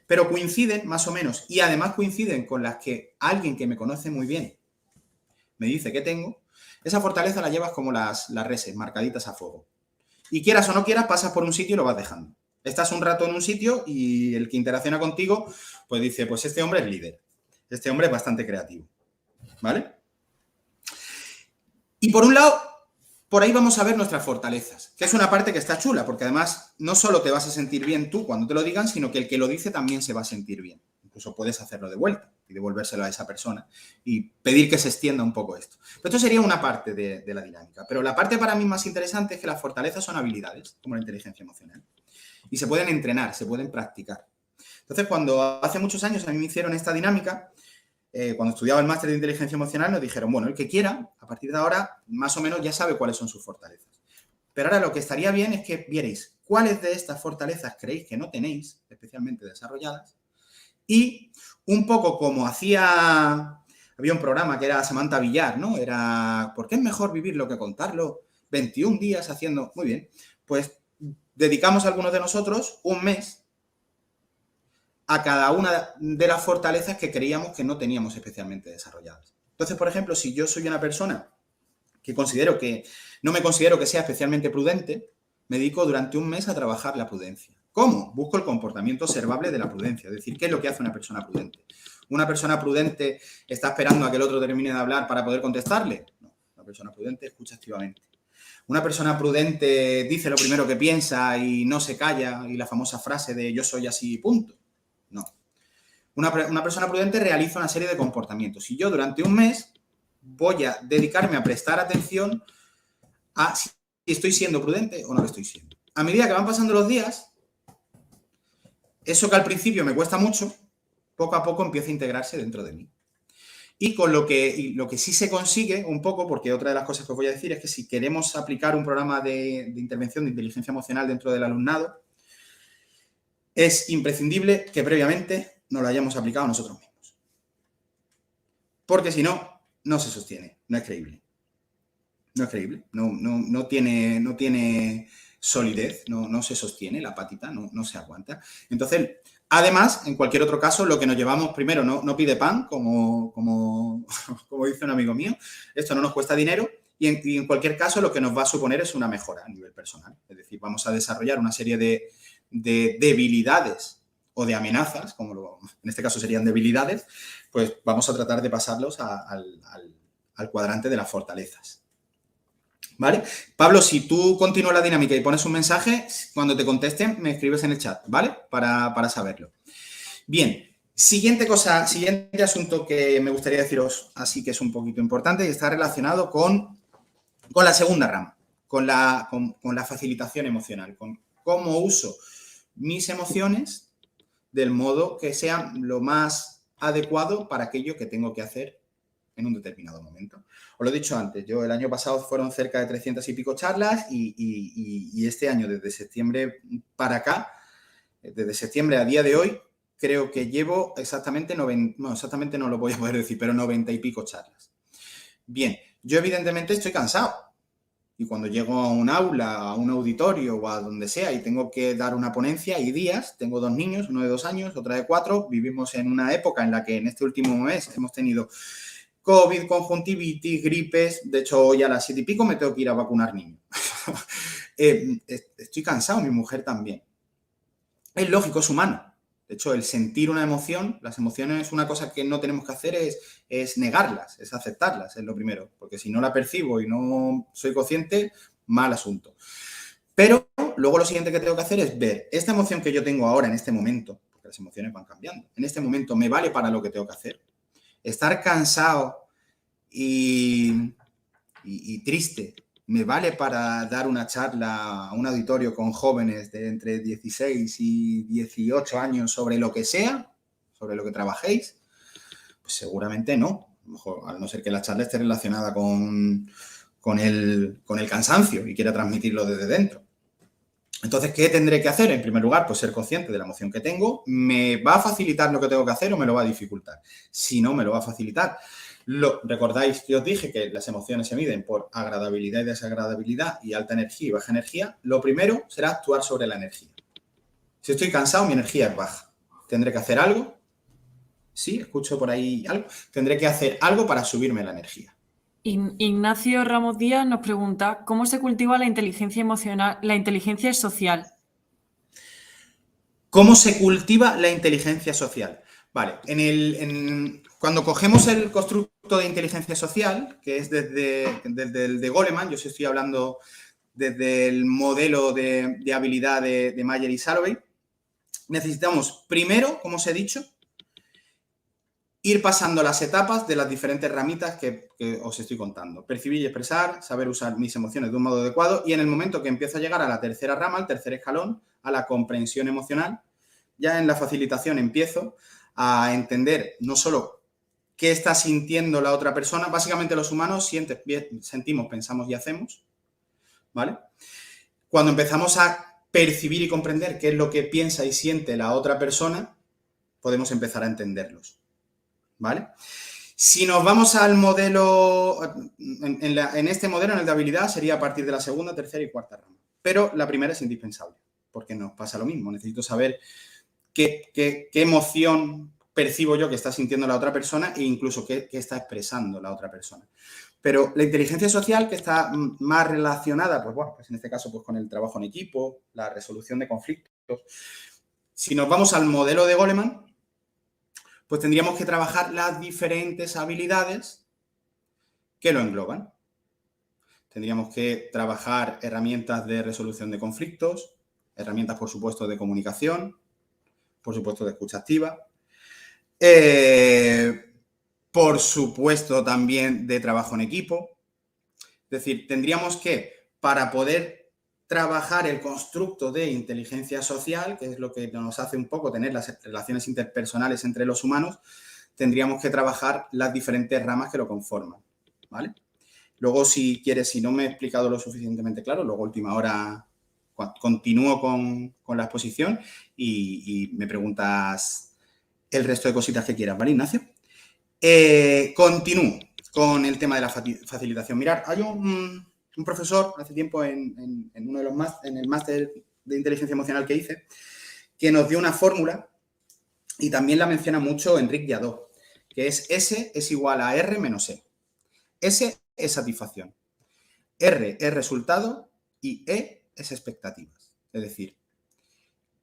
Pero coinciden más o menos y además coinciden con las que alguien que me conoce muy bien me dice que tengo, esa fortaleza la llevas como las reses, marcaditas a fuego. Y quieras o no quieras, pasas por un sitio y lo vas dejando. Estás un rato en un sitio y el que interacciona contigo, pues dice, pues este hombre es líder, este hombre es bastante creativo, ¿vale? Y por un lado, por ahí vamos a ver nuestras fortalezas, que es una parte que está chula, porque además no solo te vas a sentir bien tú cuando te lo digan, sino que el que lo dice también se va a sentir bien. Incluso puedes hacerlo de vuelta y devolvérselo a esa persona y pedir que se extienda un poco esto. Pero esto sería una parte de la dinámica. Pero la parte para mí más interesante es que las fortalezas son habilidades, como la inteligencia emocional. Y se pueden entrenar, se pueden practicar. Entonces, cuando hace muchos años a mí me hicieron esta dinámica, cuando estudiaba el máster de inteligencia emocional, nos dijeron, bueno, el que quiera, a partir de ahora, más o menos ya sabe cuáles son sus fortalezas. Pero ahora lo que estaría bien es que vierais cuáles de estas fortalezas creéis que no tenéis especialmente desarrolladas y un poco como había un programa que era Samantha Villar, ¿no? Era, ¿por qué es mejor vivirlo que contarlo? 21 días haciendo, muy bien, pues dedicamos a algunos de nosotros un mes a cada una de las fortalezas que creíamos que no teníamos especialmente desarrolladas. Entonces, por ejemplo, si yo soy una persona que no me considero que sea especialmente prudente, me dedico durante un mes a trabajar la prudencia. ¿Cómo? Busco el comportamiento observable de la prudencia, es decir, ¿qué es lo que hace una persona prudente? ¿Una persona prudente está esperando a que el otro termine de hablar para poder contestarle? No, una persona prudente escucha activamente. Una persona prudente dice lo primero que piensa y no se calla, y la famosa frase de yo soy así, punto. No. Una persona prudente realiza una serie de comportamientos y yo durante un mes voy a dedicarme a prestar atención a si estoy siendo prudente o no lo estoy siendo. A medida que van pasando los días, eso que al principio me cuesta mucho, poco a poco empieza a integrarse dentro de mí. Y con lo que sí se consigue un poco, porque otra de las cosas que os voy a decir es que si queremos aplicar un programa de intervención de inteligencia emocional dentro del alumnado, es imprescindible que previamente nos lo hayamos aplicado nosotros mismos. Porque si no, no se sostiene, no es creíble. No es creíble, no tiene solidez, no se sostiene la patita, no se aguanta. Entonces, Además, en cualquier otro caso, lo que nos llevamos primero no pide pan, como dice un amigo mío. Esto no nos cuesta dinero y en cualquier caso lo que nos va a suponer es una mejora a nivel personal. Es decir, vamos a desarrollar una serie de debilidades o de amenazas, en este caso serían debilidades, pues vamos a tratar de pasarlos al cuadrante de las fortalezas. ¿Vale? Pablo, si tú continúas la dinámica y pones un mensaje, cuando te contesten me escribes en el chat, ¿vale? Para saberlo. Bien, siguiente asunto que me gustaría deciros, así que es un poquito importante y está relacionado con la segunda rama, con la facilitación emocional, con cómo uso mis emociones del modo que sea lo más adecuado para aquello que tengo que hacer en un determinado momento. Os lo he dicho antes, yo el año pasado fueron cerca de 300 y pico charlas y este año, desde septiembre para acá, desde septiembre a día de hoy, creo que llevo exactamente exactamente no lo voy a poder decir, pero 90 y pico charlas. Bien, yo evidentemente estoy cansado y cuando llego a un aula, a un auditorio o a donde sea y tengo que dar una ponencia, hay días, tengo 2 niños, uno de 2 años, otra de 4, vivimos en una época en la que en este último mes hemos tenido COVID, conjuntivitis, gripes. De hecho, hoy a las 7 y pico me tengo que ir a vacunar niños. Estoy cansado, mi mujer también. Es lógico, es humano. De hecho, el sentir una emoción, las emociones, una cosa que no tenemos que hacer es negarlas, es aceptarlas, es lo primero. Porque si no la percibo y no soy consciente, mal asunto. Pero luego lo siguiente que tengo que hacer es ver esta emoción que yo tengo ahora en este momento, porque las emociones van cambiando. En este momento, ¿me vale para lo que tengo que hacer? Estar cansado y triste, ¿me vale para dar una charla a un auditorio con jóvenes de entre 16 y 18 años sobre lo que sea, sobre lo que trabajéis? Pues seguramente no. A lo mejor, a no ser que la charla esté relacionada con el cansancio y quiera transmitirlo desde dentro. Entonces, ¿qué tendré que hacer? En primer lugar, pues ser consciente de la emoción que tengo. ¿Me va a facilitar lo que tengo que hacer o me lo va a dificultar? Si no, me lo va a facilitar. ¿Recordáis que os dije que las emociones se miden por agradabilidad y desagradabilidad y alta energía y baja energía? Lo primero será actuar sobre la energía. Si estoy cansado, mi energía es baja. ¿Tendré que hacer algo? Sí, escucho por ahí algo. Tendré que hacer algo para subirme la energía. Ignacio Ramos Díaz nos pregunta ¿cómo se cultiva la inteligencia emocional, la inteligencia social? ¿Cómo se cultiva la inteligencia social? Vale, cuando cogemos el constructo de inteligencia social, que es desde el de Goleman, yo os estoy hablando desde el modelo de habilidad de Mayer y Salovey, necesitamos primero, como os he dicho, ir pasando las etapas de las diferentes ramitas que os estoy contando. Percibir y expresar, saber usar mis emociones de un modo adecuado y en el momento que empiezo a llegar a la tercera rama, al tercer escalón, a la comprensión emocional, ya en la facilitación empiezo a entender no solo qué está sintiendo la otra persona, básicamente los humanos sentimos, pensamos y hacemos, ¿vale? Cuando empezamos a percibir y comprender qué es lo que piensa y siente la otra persona, podemos empezar a entenderlos, ¿vale? Si nos vamos al modelo, en este modelo, en el de habilidad, sería a partir de la segunda, tercera y cuarta rama. Pero la primera es indispensable, porque nos pasa lo mismo. Necesito saber qué emoción percibo yo que está sintiendo la otra persona e incluso qué está expresando la otra persona. Pero la inteligencia social, que está más relacionada, pues bueno, pues en este caso, pues con el trabajo en equipo, la resolución de conflictos. Si nos vamos al modelo de Goleman, pues tendríamos que trabajar las diferentes habilidades que lo engloban. Tendríamos que trabajar herramientas de resolución de conflictos, herramientas, por supuesto, de comunicación, por supuesto, de escucha activa, por supuesto, también de trabajo en equipo. Es decir, tendríamos que, para poder trabajar el constructo de inteligencia social, que es lo que nos hace un poco tener las relaciones interpersonales entre los humanos, tendríamos que trabajar las diferentes ramas que lo conforman, ¿vale? Luego, si quieres, si no me he explicado lo suficientemente claro, luego a última hora continúo con la exposición y me preguntas el resto de cositas que quieras, ¿vale, Ignacio? Continúo con el tema de la facilitación. Mirad, hay un profesor hace tiempo en uno de los en el máster de inteligencia emocional que hice, que nos dio una fórmula y también la menciona mucho Enrique Jadot, que es S es igual a R menos E. S es satisfacción, R es resultado y E es expectativas. Es decir,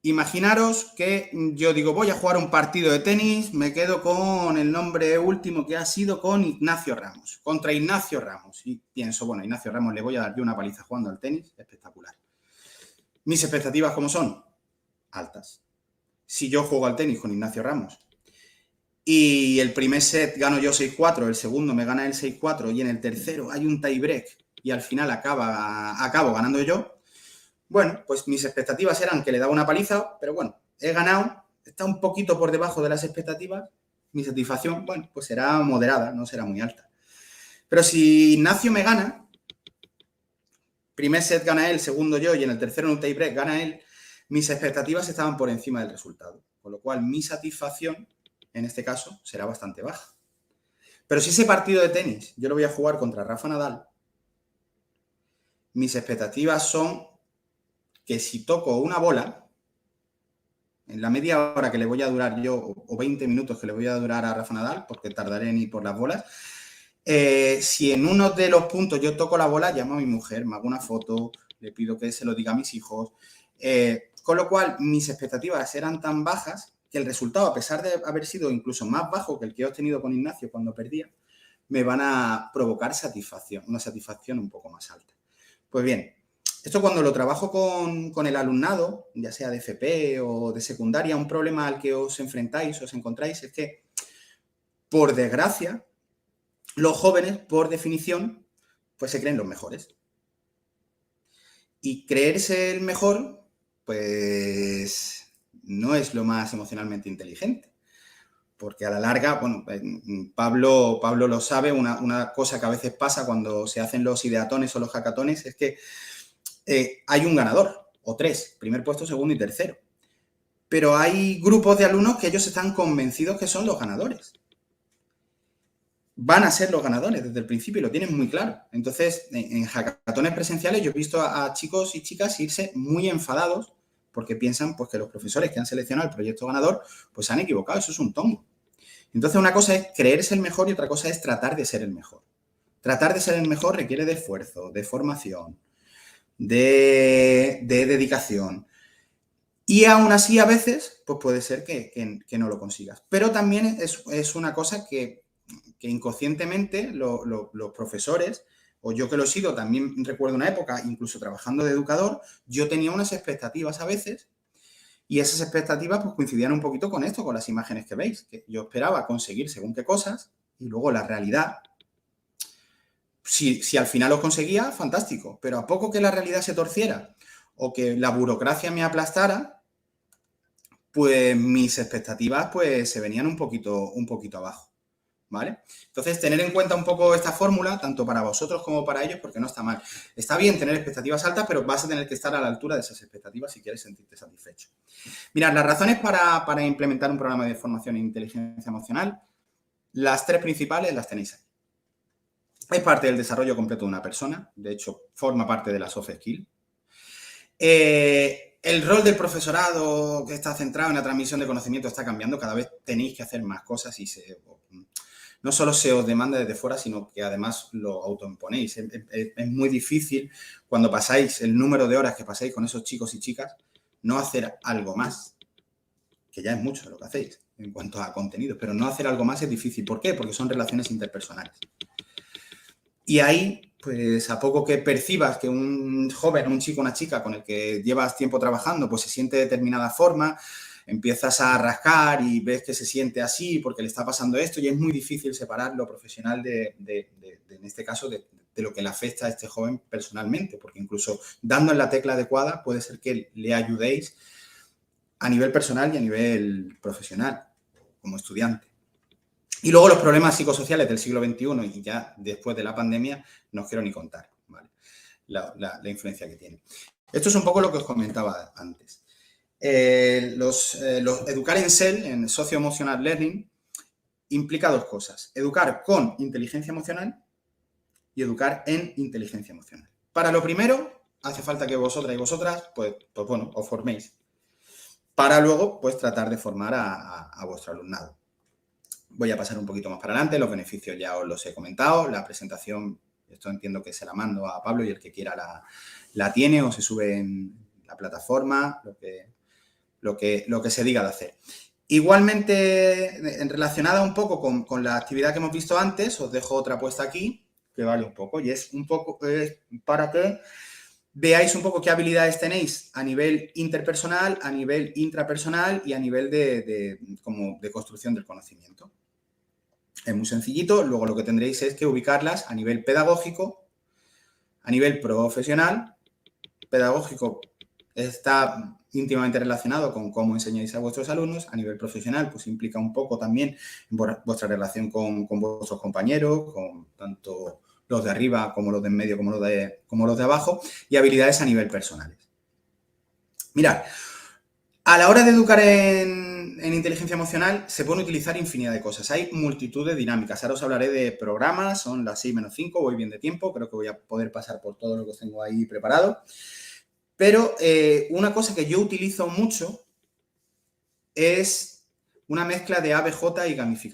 imaginaros que yo digo, voy a jugar un partido de tenis, me quedo con el nombre último que ha sido con Ignacio Ramos, contra Ignacio Ramos. Y pienso, bueno, a Ignacio Ramos le voy a dar yo una paliza jugando al tenis, espectacular. Mis expectativas, ¿cómo son? Altas. Si yo juego al tenis con Ignacio Ramos y el primer set gano yo 6-4, el segundo me gana el 6-4 y en el tercero hay un tie-break y al final acabo ganando yo, bueno, pues mis expectativas eran que le daba una paliza, pero bueno, he ganado, está un poquito por debajo de las expectativas, mi satisfacción, bueno, pues será moderada, no será muy alta. Pero si Ignacio me gana, primer set gana él, segundo yo, y en el tercero en un tie-break gana él, mis expectativas estaban por encima del resultado, con lo cual mi satisfacción, en este caso, será bastante baja. Pero si ese partido de tenis yo lo voy a jugar contra Rafa Nadal, mis expectativas son que si toco una bola, en la media hora que le voy a durar yo, o 20 minutos que le voy a durar a Rafa Nadal, porque tardaré en ir por las bolas, si en uno de los puntos yo toco la bola, llamo a mi mujer, me hago una foto, le pido que se lo diga a mis hijos, con lo cual mis expectativas eran tan bajas que el resultado, a pesar de haber sido incluso más bajo que el que he obtenido con Ignacio cuando perdía, me van a provocar satisfacción, una satisfacción un poco más alta. Pues bien, esto cuando lo trabajo con el alumnado, ya sea de FP o de secundaria, un problema al que os enfrentáis, os encontráis, es que, por desgracia, los jóvenes, por definición, pues se creen los mejores. Y creerse el mejor, pues no es lo más emocionalmente inteligente. Porque a la larga, bueno, Pablo lo sabe, una cosa que a veces pasa cuando se hacen los ideatones o los hackatones es que hay un ganador, o tres, primer puesto, segundo y tercero. Pero hay grupos de alumnos que ellos están convencidos que son los ganadores. Van a ser los ganadores desde el principio y lo tienen muy claro. Entonces, en hackatones presenciales yo he visto a chicos y chicas irse muy enfadados porque piensan pues, que los profesores que han seleccionado el proyecto ganador pues se han equivocado. Eso es un tongo. Entonces, una cosa es creerse el mejor y otra cosa es tratar de ser el mejor. Tratar de ser el mejor requiere de esfuerzo, de formación, de dedicación. Y aún así, a veces, pues puede ser que no lo consigas. Pero también es una cosa que inconscientemente los profesores, o yo que lo he sido, también recuerdo una época, incluso trabajando de educador, yo tenía unas expectativas a veces y esas expectativas pues coincidían un poquito con esto, con las imágenes que veis, que yo esperaba conseguir según qué cosas y luego la realidad, si al final lo conseguía, fantástico, pero a poco que la realidad se torciera o que la burocracia me aplastara, pues mis expectativas pues se venían un poquito abajo. ¿Vale? Entonces, tener en cuenta un poco esta fórmula, tanto para vosotros como para ellos, porque no está mal. Está bien tener expectativas altas, pero vas a tener que estar a la altura de esas expectativas si quieres sentirte satisfecho. Mirad, las razones para implementar un programa de formación en inteligencia emocional, las tres principales las tenéis ahí. Es parte del desarrollo completo de una persona, de hecho, forma parte de la soft skill. El rol del profesorado que está centrado en la transmisión de conocimiento está cambiando, cada vez tenéis que hacer más cosas y no solo se os demanda desde fuera, sino que además lo autoimponéis. Es muy difícil cuando pasáis el número de horas que pasáis con esos chicos y chicas, no hacer algo más, que ya es mucho lo que hacéis en cuanto a contenido, pero no hacer algo más es difícil. ¿Por qué? Porque son relaciones interpersonales. Y ahí, pues a poco que percibas que un joven, un chico, una chica con el que llevas tiempo trabajando, pues se siente de determinada forma, empiezas a rascar y ves que se siente así porque le está pasando esto y es muy difícil separar lo profesional en este caso, de lo que le afecta a este joven personalmente, porque incluso dando en la tecla adecuada puede ser que le ayudéis a nivel personal y a nivel profesional, como estudiante. Y luego los problemas psicosociales del siglo XXI y ya después de la pandemia no os quiero ni contar, ¿vale? La influencia que tiene. Esto es un poco lo que os comentaba antes. Educar en SEL, en Socio Emotional Learning, implica dos cosas. Educar con inteligencia emocional y educar en inteligencia emocional. Para lo primero, hace falta que vosotras y vosotras, pues bueno, os forméis. para luego pues tratar de formar a vuestro alumnado. Voy a pasar un poquito más para adelante, los beneficios ya os los he comentado, la presentación, esto entiendo que se la mando a Pablo y el que quiera la tiene o se sube en la plataforma, lo que se diga de hacer. Igualmente, relacionada un poco con la actividad que hemos visto antes, os dejo otra puesta aquí, que vale un poco, y es un poco para que veáis un poco qué habilidades tenéis a nivel interpersonal, a nivel intrapersonal y a nivel de construcción del conocimiento. Es muy sencillito, luego lo que tendréis es que ubicarlas a nivel pedagógico, a nivel profesional. Pedagógico está íntimamente relacionado con cómo enseñáis a vuestros alumnos. A nivel profesional, pues implica un poco también vuestra relación con vuestros compañeros, con tanto los de arriba como los de en medio, como los de abajo, y habilidades a nivel personales. Mirad, a la hora de educar en inteligencia emocional se pueden utilizar infinidad de cosas. Hay multitud de dinámicas. Ahora os hablaré de programas, son las 6:05, voy bien de tiempo, creo que voy a poder pasar por todo lo que os tengo ahí preparado. Pero una cosa que yo utilizo mucho es una mezcla de ABJ y gamificación.